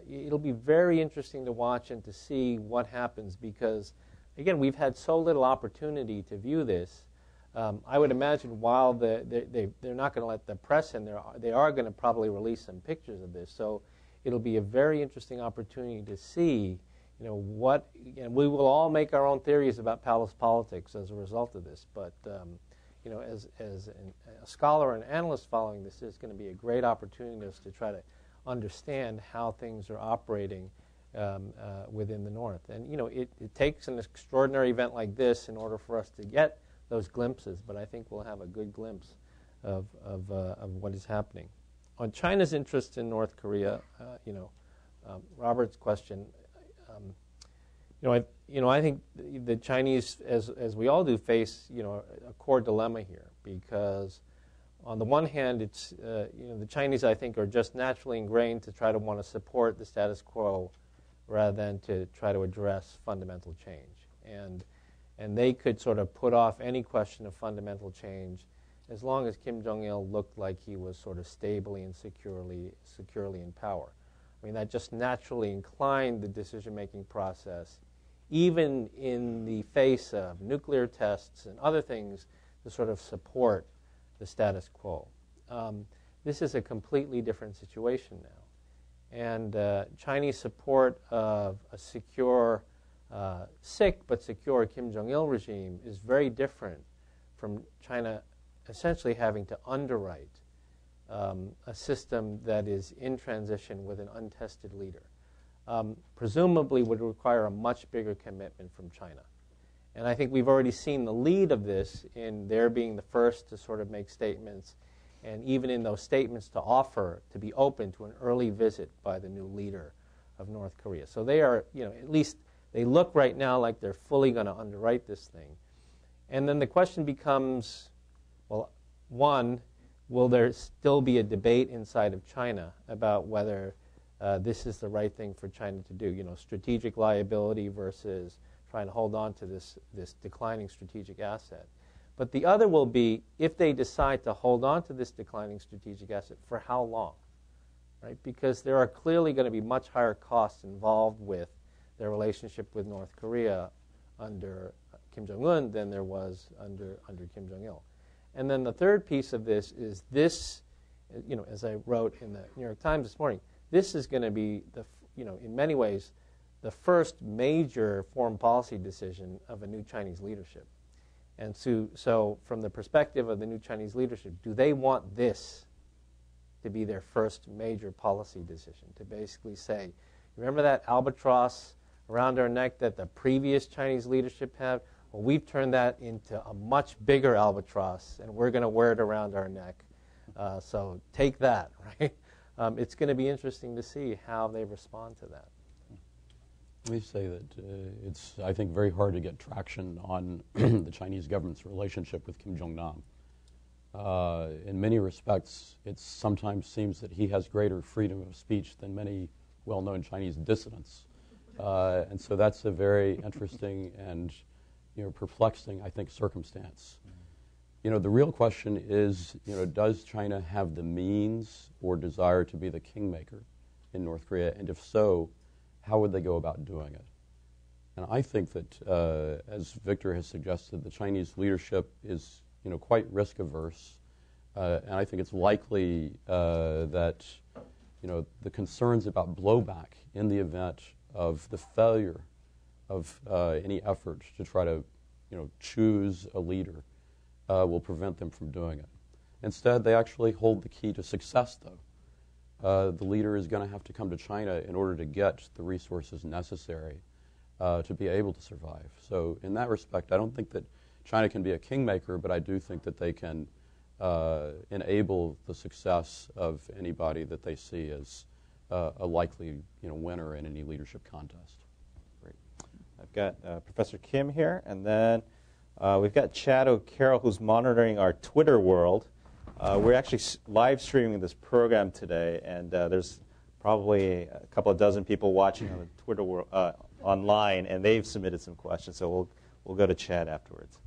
It'll be very interesting to watch and to see what happens because, again, we've had so little opportunity to view this. I would imagine while they're not going to let the press in, they are going to probably release some pictures of this. So it'll be a very interesting opportunity to see, and we will all make our own theories about palace politics as a result of this. But a scholar and analyst following this, is going to be a great opportunity to try to understand how things are operating within the North. And it takes an extraordinary event like this in order for us to get those glimpses, but I think we'll have a good glimpse of what is happening. On China's interest in North Korea, Robert's question, I think the Chinese, as we all do, face a core dilemma here, because on the one hand, it's the Chinese, I think, are just naturally ingrained to try to want to support the status quo rather than to try to address fundamental change, and they could sort of put off any question of fundamental change as long as Kim Jong-il looked like he was sort of stably and securely in power. I mean, that just naturally inclined the decision-making process, even in the face of nuclear tests and other things, to sort of support the status quo. This is a completely different situation now. And Chinese support of a secure, sick but secure Kim Jong-il regime is very different from China essentially having to underwrite a system that is in transition with an untested leader. Presumably would require a much bigger commitment from China. And I think we've already seen the lead of this in their being the first to sort of make statements, and even in those statements to offer to be open to an early visit by the new leader of North Korea. So they are, at least they look right now like they're fully going to underwrite this thing. And then the question becomes, well, one, will there still be a debate inside of China about whether this is the right thing for China to do? Strategic liability versus trying to hold on to this declining strategic asset. But the other will be, if they decide to hold on to this declining strategic asset, for how long? Right? Because there are clearly going to be much higher costs involved with their relationship with North Korea under Kim Jong-un than there was under Kim Jong-il. And then the third piece of this is this, as I wrote in the New York Times this morning, this is going to be, in many ways, the first major foreign policy decision of a new Chinese leadership. And so from the perspective of the new Chinese leadership, do they want this to be their first major policy decision? To basically say, remember that albatross around our neck that the previous Chinese leadership had? Well, we've turned that into a much bigger albatross, and we're going to wear it around our neck. So take that, right? It's going to be interesting to see how they respond to that. Let me say that it's, I think, very hard to get traction on the Chinese government's relationship with Kim Jong-un. In many respects, it sometimes seems that he has greater freedom of speech than many well-known Chinese dissidents. And so that's a very interesting and perplexing, I think, circumstance. The real question is, does China have the means or desire to be the kingmaker in North Korea? And if so, how would they go about doing it? And I think that, as Victor has suggested, the Chinese leadership is, quite risk averse, and I think it's likely that, the concerns about blowback in the event of the failure of any effort to try to, choose a leader will prevent them from doing it. Instead, they actually hold the key to success, though. The leader is going to have to come to China in order to get the resources necessary to be able to survive. So in that respect, I don't think that China can be a kingmaker, but I do think that they can enable the success of anybody that they see as a likely winner in any leadership contest. Great. I've got Professor Kim here, and then we've got Chad O'Carroll, who's monitoring our Twitter world. We're actually live streaming this program today, and there's probably a couple of dozen people watching on the Twitter world, online, and they've submitted some questions. So we'll go to Chad afterwards.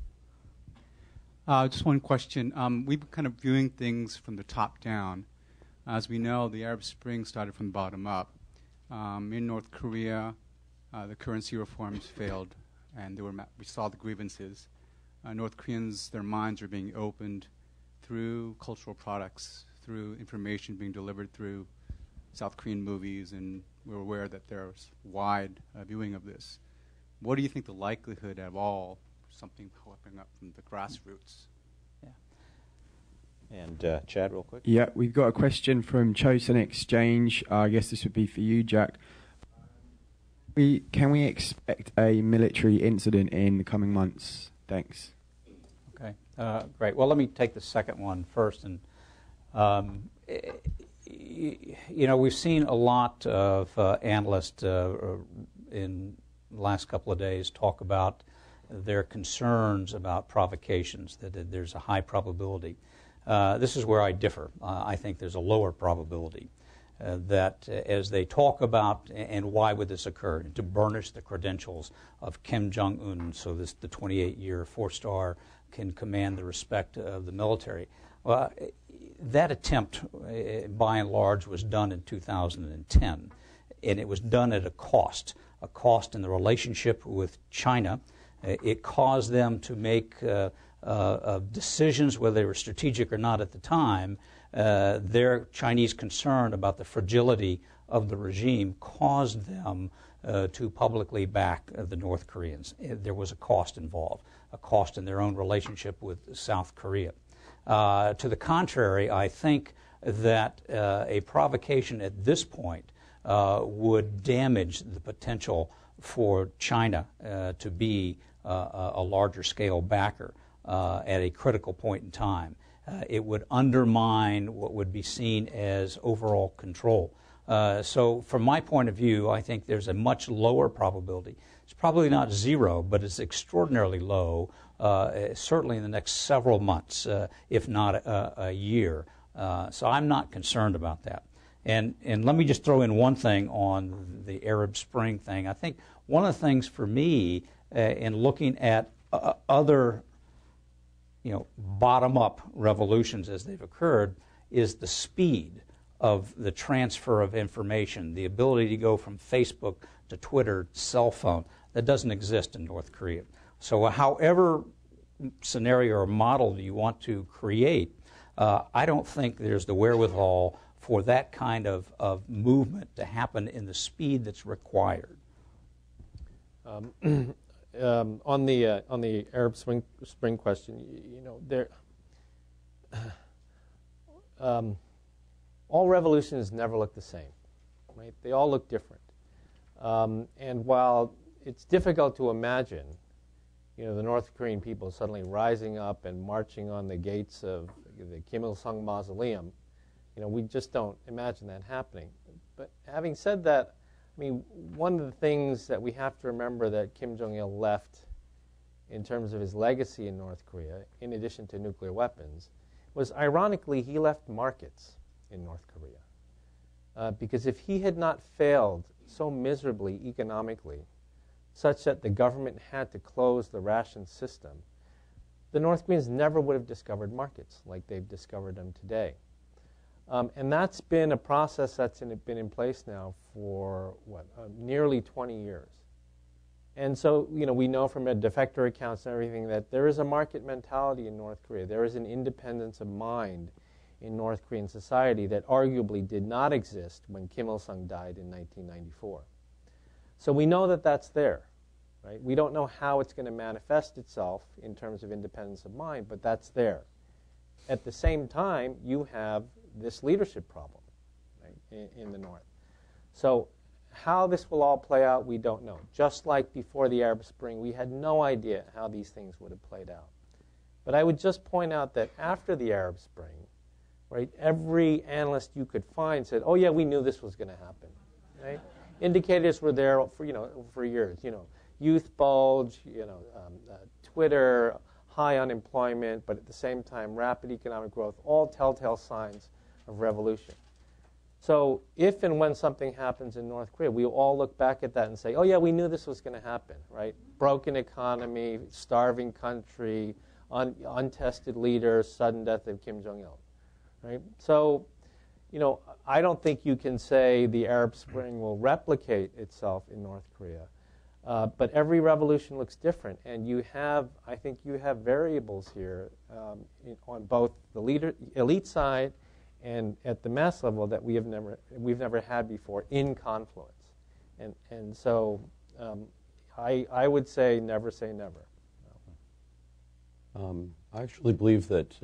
Just one question. We've been kind of viewing things from the top down. As we know, the Arab Spring started from the bottom up. In North Korea, the currency reforms failed, and we saw the grievances. North Koreans, their minds are being opened through cultural products, through information being delivered through South Korean movies, and we're aware that there's wide viewing of this. What do you think the likelihood of something popping up from the grassroots? Yeah. And Chad, real quick. Yeah, we've got a question from Chosen Exchange. I guess this would be for you, Jack. Can we expect a military incident in the coming months? Thanks. Okay, great. Well, let me take the second one first. And we've seen a lot of analysts in the last couple of days talk about their concerns about provocations, that there's a high probability. This is where I differ. I think there's a lower probability that as they talk about, and why would this occur? To burnish the credentials of Kim Jong-un, so the 28-year four-star can command the respect of the military. Well, that attempt, by and large, was done in 2010, and it was done at a cost in the relationship with China. It caused them to make decisions, whether they were strategic or not at the time. Their Chinese concern about the fragility of the regime caused them to publicly back the North Koreans. There was a cost involved, a cost in their own relationship with South Korea. To the contrary, I think that a provocation at this point would damage the potential for China to be a larger scale backer at a critical point in time. It would undermine what would be seen as overall control. So from my point of view, I think there's a much lower probability. It's probably not zero, but it's extraordinarily low, certainly in the next several months, if not a year. So I'm not concerned about that. And let me just throw in one thing on the Arab Spring thing. I think one of the things for me in looking at other bottom-up revolutions as they've occurred is the speed of the transfer of information, the ability to go from Facebook to Twitter, cell phone. That doesn't exist in North Korea. So however scenario or model you want to create, I don't think there's the wherewithal for that kind of movement to happen in the speed that's required. On the Arab Spring question, all revolutions never look the same, right? They all look different. And while it's difficult to imagine, the North Korean people suddenly rising up and marching on the gates of the Kim Il-sung Mausoleum, we just don't imagine that happening. But having said that, one of the things that we have to remember that Kim Jong-il left in terms of his legacy in North Korea, in addition to nuclear weapons, was ironically he left markets in North Korea. Because if he had not failed so miserably economically, such that the government had to close the ration system, the North Koreans never would have discovered markets like they've discovered them today. And that's been a process that's been in place now for, nearly 20 years. And so, we know from defector accounts and everything that there is a market mentality in North Korea. There is an independence of mind in North Korean society that arguably did not exist when Kim Il-sung died in 1994. So we know that that's there, right? We don't know how it's going to manifest itself in terms of independence of mind, but that's there. At the same time, you have this leadership problem, right, in the North. So how this will all play out, we don't know. Just like before the Arab Spring, we had no idea how these things would have played out. But I would just point out that after the Arab Spring, right, every analyst you could find said, oh yeah, we knew this was going to happen, right? Indicators were there for years, youth bulge, Twitter, high unemployment, but at the same time, rapid economic growth, all telltale signs of revolution. So if and when something happens in North Korea, we all look back at that and say, oh yeah, we knew this was going to happen, right? Broken economy, starving country, untested leader, sudden death of Kim Jong-il, right? So, I don't think you can say the Arab Spring will replicate itself in North Korea. But every revolution looks different, and I think you have variables here on both the elite side and at the mass level that we've never had before in confluence, and so I would say never say never. I actually believe that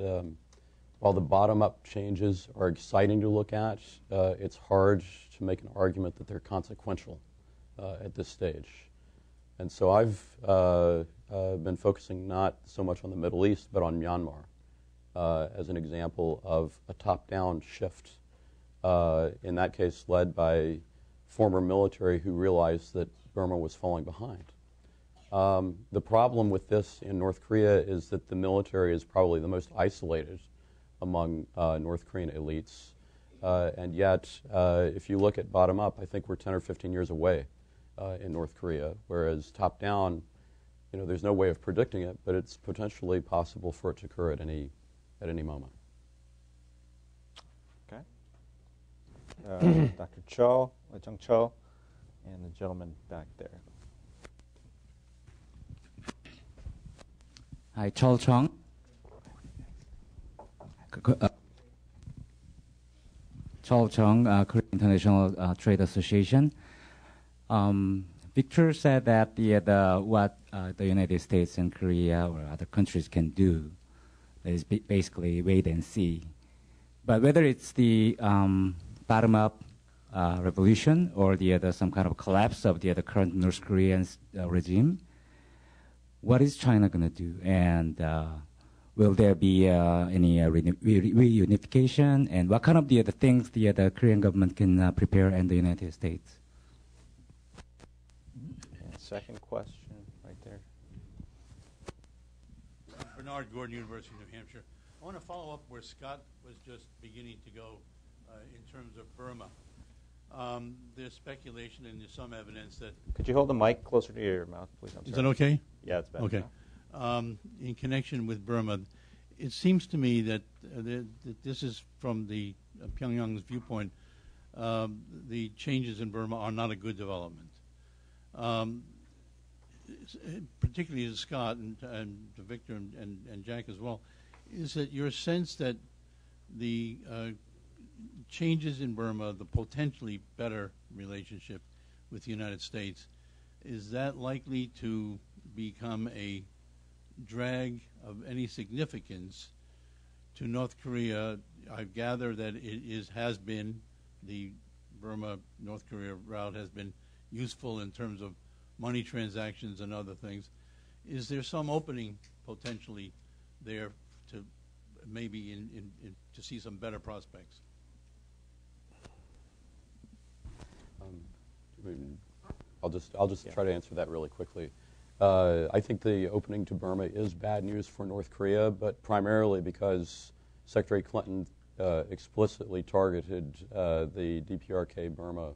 while the bottom-up changes are exciting to look at, it's hard to make an argument that they're consequential at this stage. And so I've been focusing not so much on the Middle East, but on Myanmar as an example of a top-down shift, in that case led by former military who realized that Burma was falling behind. The problem with this in North Korea is that the military is probably the most isolated among North Korean elites. And yet, if you look at bottom-up, I think we're 10 or 15 years away in North Korea, whereas top-down, there's no way of predicting it, but it's potentially possible for it to occur at any moment. Okay. Dr. Cho, Jung Cho, and the gentleman back there. Hi, Chol Chong. Chol Chong, Korea International Trade Association. Victor said that what the United States and Korea or other countries can do is basically wait and see. But whether it's the bottom-up revolution or some kind of collapse of the current North Korean regime, what is China going to do? And will there be any reunification? And what kind of the things the Korean government can prepare in the United States? And second question, right there. Bernard Gordon, University of New Hampshire. I want to follow up where Scott was just beginning to go in terms of Burma. There's speculation and there's some evidence that... Could you hold the mic closer to your mouth, please? I'm sorry. Is that okay? Yeah, it's better. Okay. In connection with Burma, it seems to me that this is from the Pyongyang's viewpoint, the changes in Burma are not a good development. Particularly to Scott and to Victor and Jack as well, is that your sense that the changes in Burma, the potentially better relationship with the United States, is that likely to become a drag of any significance to North Korea? I gather that has been, the Burma-North Korea route has been useful in terms of money transactions and other things. Is there some opening potentially there to maybe to see some better prospects? I'll just try to answer that really quickly. I think the opening to Burma is bad news for North Korea, but primarily because Secretary Clinton explicitly targeted the DPRK-Burma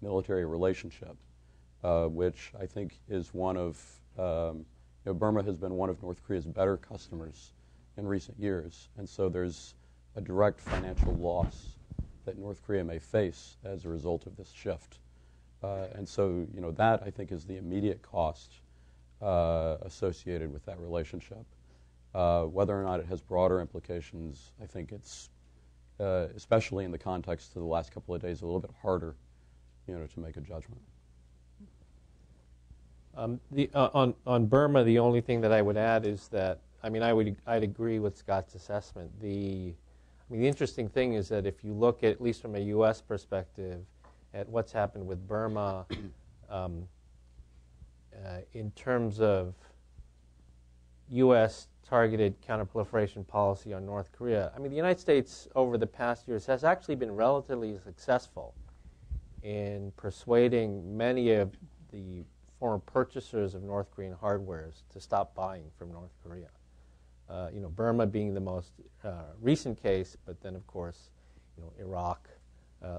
military relationship, which I think is one of, Burma has been one of North Korea's better customers in recent years, and so there's a direct financial loss that North Korea may face as a result of this shift. And so, that I think is the immediate cost associated with that relationship. Whether or not it has broader implications, I think it's, especially in the context of the last couple of days, a little bit harder, to make a judgment. On Burma, the only thing that I would add is that, I'd agree with Scott's assessment. The interesting thing is that if you look at least from a U.S. perspective, at what's happened with Burma in terms of U.S. targeted counterproliferation policy on North Korea. The United States over the past years has actually been relatively successful in persuading many of the former purchasers of North Korean hardwares to stop buying from North Korea. Burma being the most recent case, but then of course, Iraq,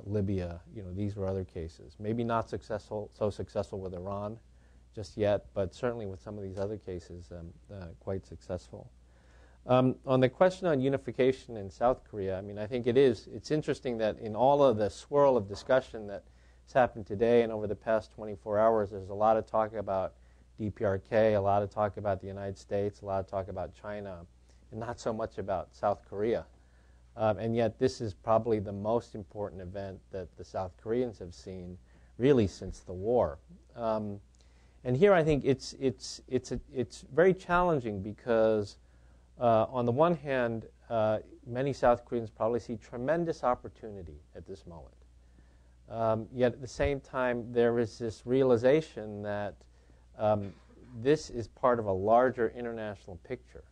Libya, these were other cases. Maybe not so successful with Iran just yet, but certainly with some of these other cases, quite successful. On the question on unification in South Korea, I think it's interesting that in all of the swirl of discussion that has happened today and over the past 24 hours, there's a lot of talk about DPRK, a lot of talk about the United States, a lot of talk about China, and not so much about South Korea. And yet this is probably the most important event that the South Koreans have seen really since the war. And here I think it's very challenging because on the one hand, many South Koreans probably see tremendous opportunity at this moment. Yet at the same time, there is this realization that this is part of a larger international picture.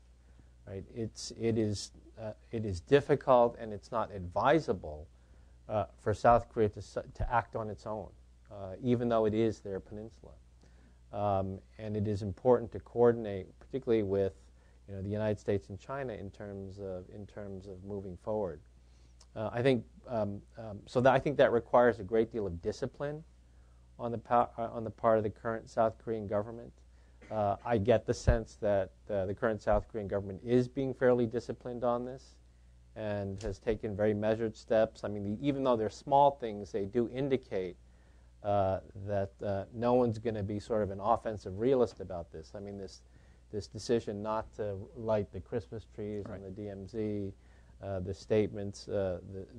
Right? It is difficult and it's not advisable for South Korea to act on its own, even though it is their peninsula. And it is important to coordinate, particularly with the United States and China, in terms of moving forward. I think I think that requires a great deal of discipline on the part of the current South Korean government. I get the sense that the current South Korean government is being fairly disciplined on this and has taken very measured steps. I mean, even though they're small things, they do indicate that no one's going to be sort of an offensive realist about this. I mean, this decision not to light the Christmas trees on the DMZ, the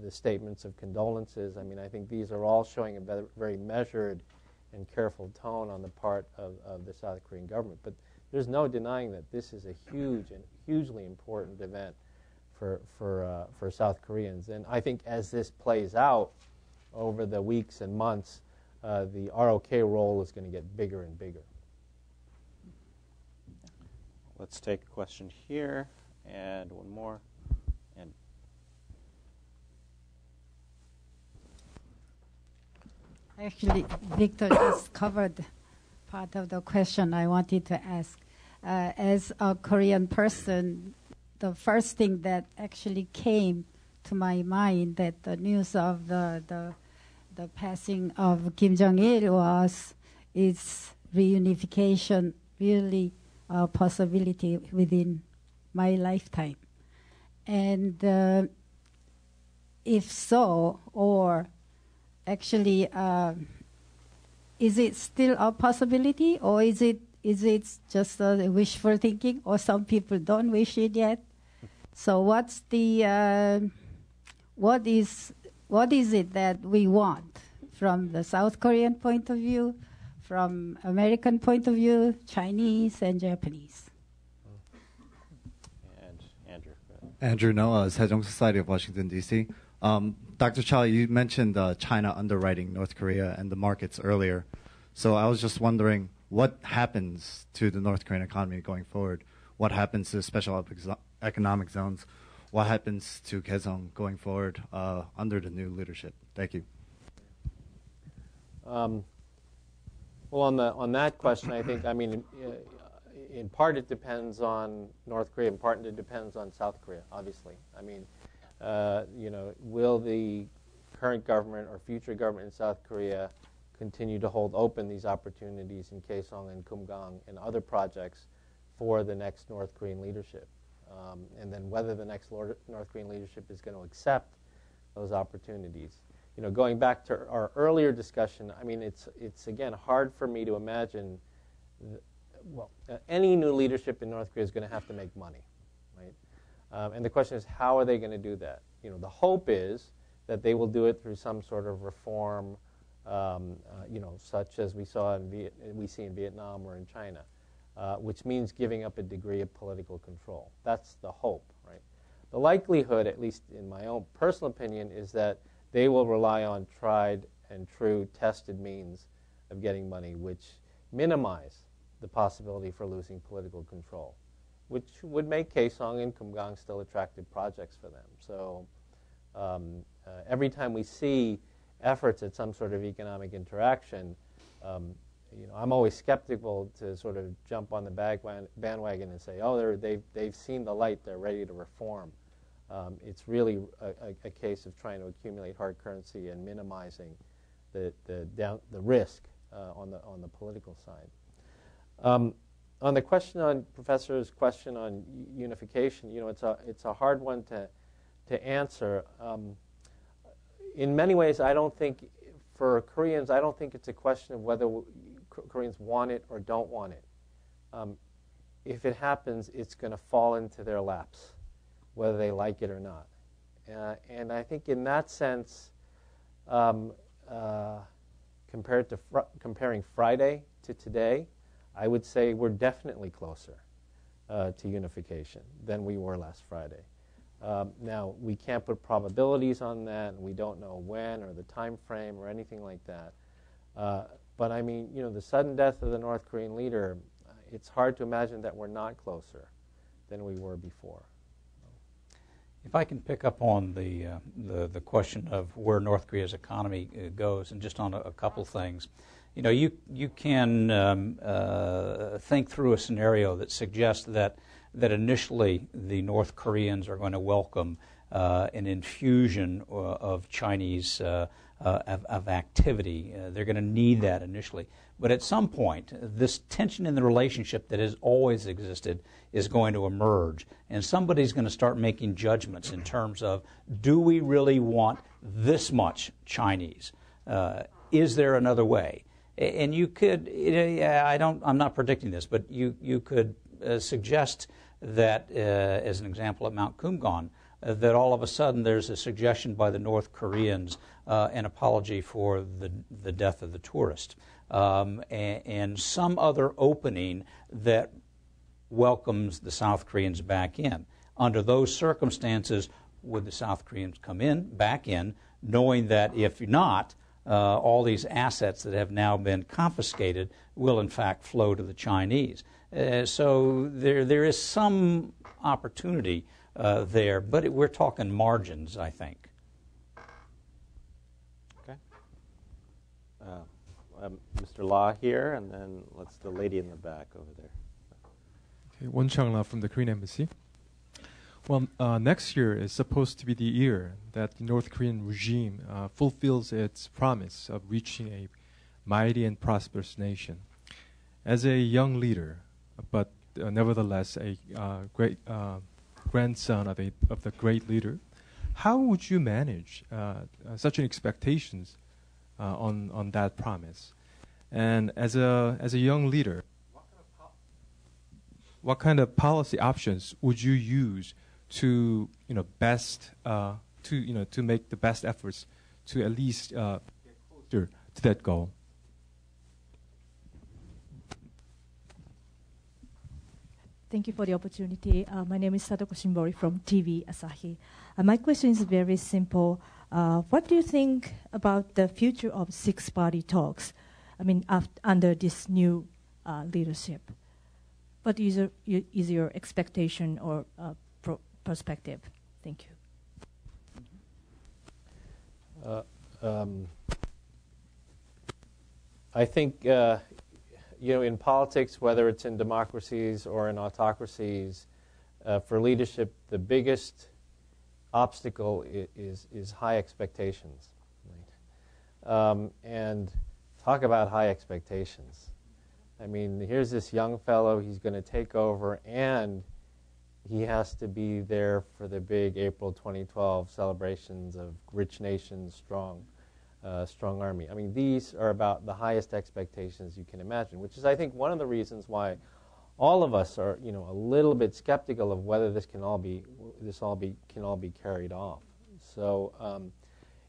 statements of condolences. I mean, I think these are all showing a very measured and careful tone on the part of the South Korean government. But there's no denying that this is a huge and hugely important event for South Koreans. And I think as this plays out over the weeks and months, the ROK role is going to get bigger and bigger. Let's take a question here and one more. And actually, Victor just covered part of the question I wanted to ask. As a Korean person, the first thing that actually came to my mind that the news of the passing of Kim Jong-il was its reunification really a possibility within my lifetime. And if so, or actually, is it still a possibility, or is it just a wishful thinking, or some people don't wish it yet? So what's the what is it that we want from the South Korean point of view, from American point of view, Chinese and Japanese? And Andrew. Andrew Noah, Sejong Society of Washington, D.C. Dr. Chow, you mentioned China underwriting North Korea and the markets earlier. So I was just wondering, what happens to the North Korean economy going forward? What happens to special economic zones? What happens to Kaesong going forward under the new leadership? Thank you. Well, on that question, I think, in part it depends on North Korea, in part it depends on South Korea, obviously. I mean, will the current government or future government in South Korea continue to hold open these opportunities in Kaesong and Kumgang and other projects for the next North Korean leadership? And then whether the next North Korean leadership is going to accept those opportunities. Going back to our earlier discussion, I mean, it's again hard for me to imagine. Any new leadership in North Korea is going to have to make money, right? And the question is, how are they going to do that? The hope is that they will do it through some sort of reform, such as we see in Vietnam or in China, which means giving up a degree of political control. That's the hope, right? The likelihood, at least in my own personal opinion, is that they will rely on tried and true, tested means of getting money, which minimize the possibility for losing political control, which would make Kaesong and Kumgang still attractive projects for them. So every time we see efforts at some sort of economic interaction, I'm always skeptical to sort of jump on the bandwagon and say, oh, they've seen the light, they're ready to reform. It's really a case of trying to accumulate hard currency and minimizing the risk on the political side. On the question on Professor's question on unification, it's a hard one to answer. In many ways, I don't think for Koreans, I don't think it's a question of whether Koreans want it or don't want it. If it happens, it's going to fall into their laps, whether they like it or not. And I think in that sense, comparing Friday to today, I would say we're definitely closer to unification than we were last Friday. Now, we can't put probabilities on that, and we don't know when or the time frame or anything like that. But I mean, the sudden death of the North Korean leader, it's hard to imagine that we're not closer than we were before. If I can pick up on the question of where North Korea's economy goes, and just on a couple things, you can think through a scenario that suggests that initially the North Koreans are going to welcome an infusion of Chinese of activity. They're going to need that initially. But at some point, this tension in the relationship that has always existed is going to emerge. And somebody's going to start making judgments in terms of, do we really want this much Chinese? Is there another way? And you could, I'm not predicting this, but you could suggest that, as an example at Mount Kumgon, that all of a sudden there's a suggestion by the North Koreans, an apology for the death of the tourist, and some other opening that welcomes the South Koreans back in. Under those circumstances, would the South Koreans come back in, knowing that if not, all these assets that have now been confiscated will in fact flow to the Chinese. So there is some opportunity there, but we're talking margins, I think. Okay. Mr. Law here, and then the lady in the back over there. Okay, Won Chang-la from the Korean Embassy. Well, next year is supposed to be the year that the North Korean regime fulfills its promise of reaching a mighty and prosperous nation. As a young leader, but nevertheless a great grandson of the great leader, how would you manage such an expectations on that promise? And as a young leader, what kind of policy options would you use to best to make the best efforts to at least get closer to that goal? Thank you for the opportunity. My name is Sadako Shimbori from TV Asahi. My question is very simple. What do you think about the future of six-party talks? I mean, under this new leadership, what is your expectation or perspective? Thank you. I think. In politics, whether it's in democracies or in autocracies, for leadership, the biggest obstacle is high expectations. Right? And talk about high expectations. I mean, here's this young fellow, he's going to take over, and he has to be there for the big April 2012 celebrations of rich nations, strong army. I mean, these are about the highest expectations you can imagine, which is, I think, one of the reasons why all of us are, a little bit skeptical of whether this can all be carried off. So,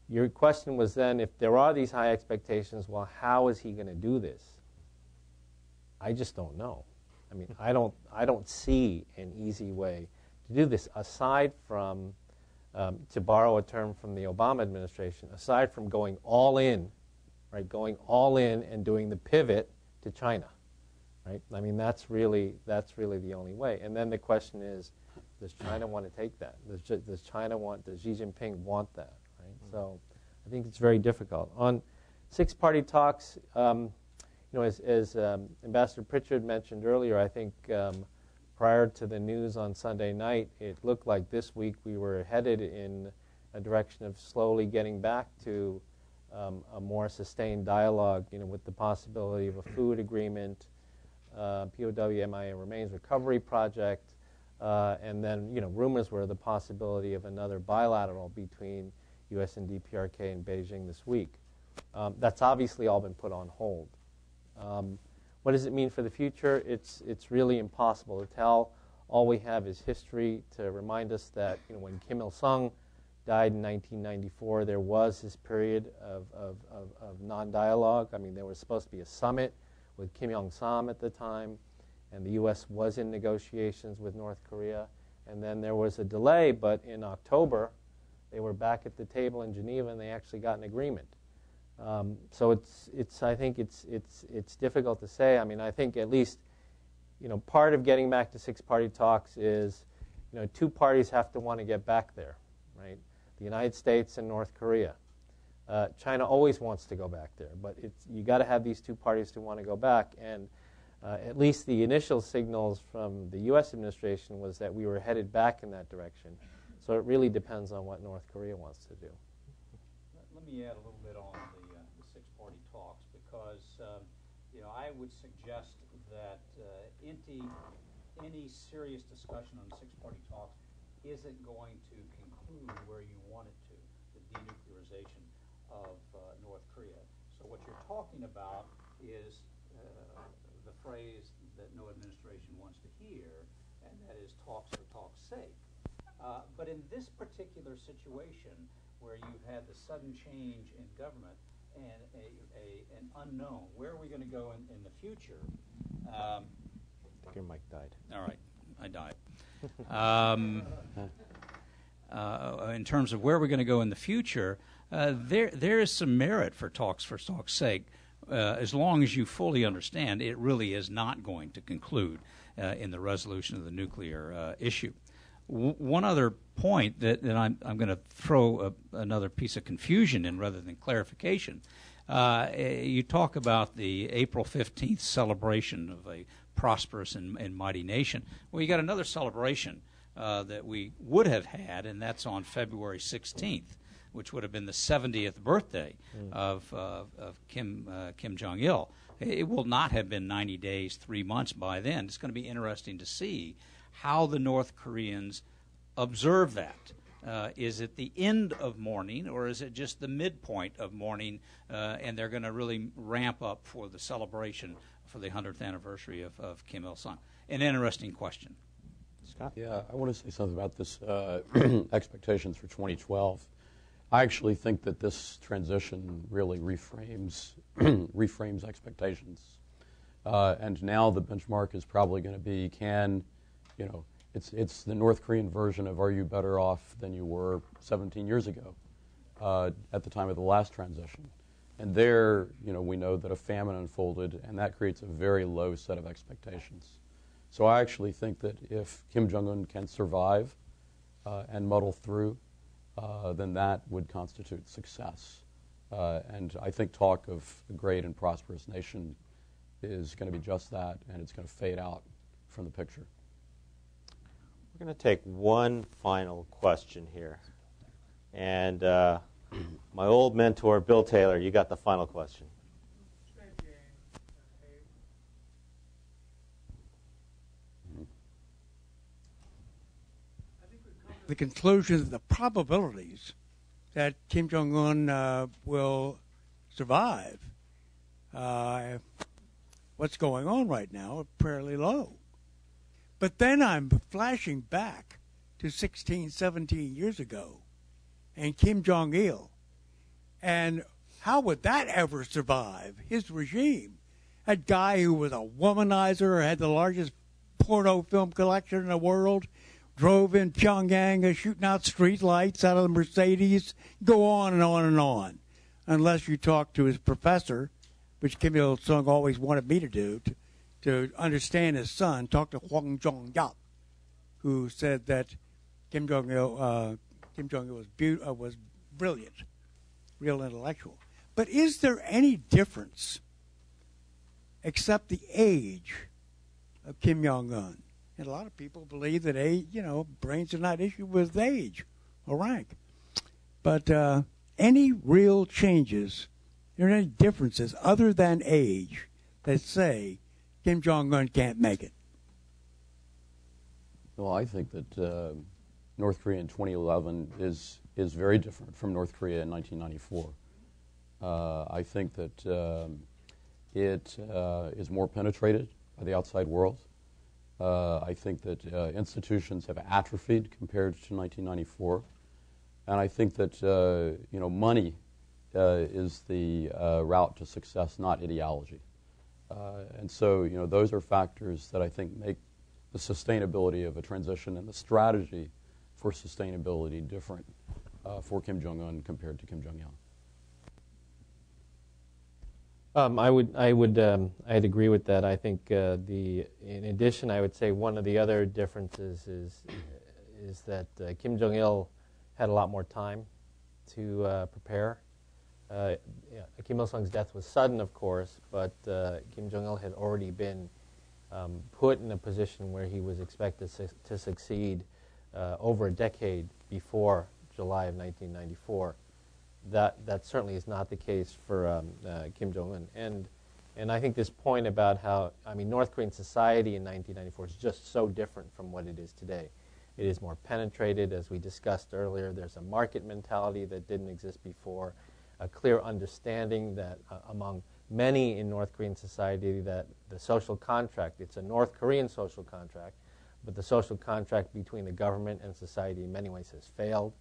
your question was then, if there are these high expectations, well, how is he going to do this? I just don't know. I mean, I don't see an easy way to do this aside from. To borrow a term from the Obama administration, aside from going all in, right, going all in and doing the pivot to China, right? I mean, that's really the only way. And then the question is, does China want to take that? Does Xi Jinping want that, right? So I think it's very difficult. On six-party talks, as Ambassador Pritchard mentioned earlier, I think prior to the news on Sunday night, it looked like this week we were headed in a direction of slowly getting back to a more sustained dialogue, with the possibility of a food agreement, POW MIA remains recovery project, and then rumors were the possibility of another bilateral between U.S. and DPRK in Beijing this week. That's obviously all been put on hold. What does it mean for the future? It's really impossible to tell. All we have is history to remind us that when Kim Il-sung died in 1994, there was this period of non-dialogue. I mean, there was supposed to be a summit with Kim Jong-un at the time, and the U.S. was in negotiations with North Korea. And then there was a delay, but in October, they were back at the table in Geneva, and they actually got an agreement. So I think it's difficult to say. I mean, I think at least, part of getting back to six-party talks is, two parties have to want to get back there, right? The United States and North Korea. China always wants to go back there, but you got to have these two parties to want to go back. And at least the initial signals from the U.S. administration was that we were headed back in that direction. So it really depends on what North Korea wants to do. Let me add a little bit on the six-party talks, because I would suggest that any serious discussion on six-party talks isn't going to conclude where you want it to, the denuclearization of North Korea. So what you're talking about is the phrase that no administration wants to hear, and that is talks for talk's sake. But in this particular situation, where you've had the sudden change in government and an unknown, where are we going to go in the future? I think your mic died. All right, I died. In terms of where we're going to go in the future, there is some merit for talks for talk's sake, as long as you fully understand it really is not going to conclude in the resolution of the nuclear issue. One other point that I'm going to throw another piece of confusion in rather than clarification. You talk about the April 15th celebration of a prosperous and mighty nation. Well, you got another celebration that we would have had, and that's on February 16th, which would have been the 70th birthday of Kim Jong-il. It will not have been 90 days, 3 months by then. It's going to be interesting to see how the North Koreans observe that. Is it the end of mourning, or is it just the midpoint of mourning, and they're going to really ramp up for the celebration for the 100th anniversary of Kim Il-sung? An interesting question. Scott? Yeah, I want to say something about this expectations for 2012. I actually think that this transition really reframes expectations. And now the benchmark is probably going to be, it's the North Korean version of are you better off than you were 17 years ago at the time of the last transition. And there, we know that a famine unfolded, and that creates a very low set of expectations. So I actually think that if Kim Jong-un can survive and muddle through, then that would constitute success. And I think talk of a great and prosperous nation is going to be just that, and it's going to fade out from the picture. We're going to take one final question here. And my old mentor, Bill Taylor, you got the final question. The conclusion that the probabilities that Kim Jong-un will survive what's going on right now are fairly low. But then I'm flashing back to 16, 17 years ago and Kim Jong-il. And how would that ever survive, his regime? That guy who was a womanizer, had the largest porno film collection in the world, drove in Pyongyang, shooting out street lights out of the Mercedes, go on and on and on. Unless you talk to his professor, which Kim Il-sung always wanted me to do, to understand his son, talk to Hwang Jong-yak, who said that Kim Jong-il was brilliant, real intellectual. But is there any difference except the age of Kim Jong-un? And a lot of people believe that brains are not issue with age or rank. But any real changes, there are any differences other than age that say Kim Jong-un can't make it? Well, I think that North Korea in 2011 is very different from North Korea in 1994. I think that it is more penetrated by the outside world. I think that institutions have atrophied compared to 1994, and I think that money is the route to success, not ideology. And so those are factors that I think make the sustainability of a transition and the strategy for sustainability different for Kim Jong-un compared to Kim Jong-il? I'd agree with that. I think in addition, I would say one of the other differences is that Kim Jong-il had a lot more time to prepare. Kim Il-sung's death was sudden, of course, but Kim Jong-il had already been put in a position where he was expected to succeed over a decade before July of 1994. That certainly is not the case for Kim Jong-un. And I think this point about how, North Korean society in 1994 is just so different from what it is today. It is more penetrated, as we discussed earlier. There's a market mentality that didn't exist before, a clear understanding that among many in North Korean society that the social contract, it's a North Korean social contract, but the social contract between the government and society in many ways has failed.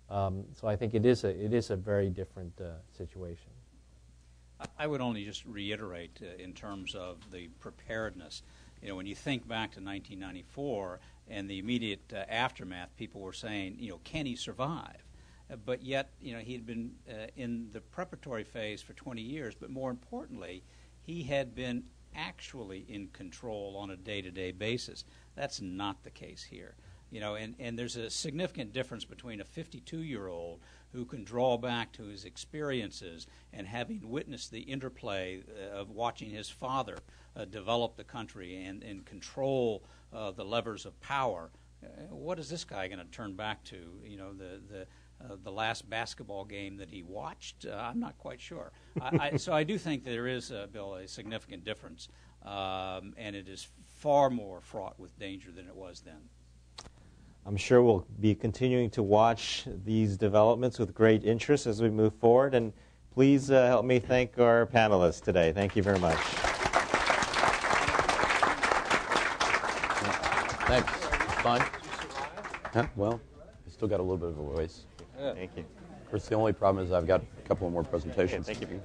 So I think it is a very different situation. I would only just reiterate in terms of the preparedness. When you think back to 1994 and the immediate aftermath, people were saying, can he survive? But yet, he had been in the preparatory phase for 20 years, but more importantly, he had been actually in control on a day-to-day basis. That's not the case here. And there's a significant difference between a 52-year-old who can draw back to his experiences and having witnessed the interplay of watching his father develop the country and control the levers of power. What is this guy going to turn back to? The last basketball game that he watched? I'm not quite sure. So I do think there is, Bill, a significant difference, and it is far more fraught with danger than it was then. I'm sure we'll be continuing to watch these developments with great interest as we move forward. And please help me thank our panelists today. Thank you very much. Thanks. Fine. Well, I still got a little bit of a ways. Thank you. Of course, the only problem is I've got a couple more presentations. Okay, thank you.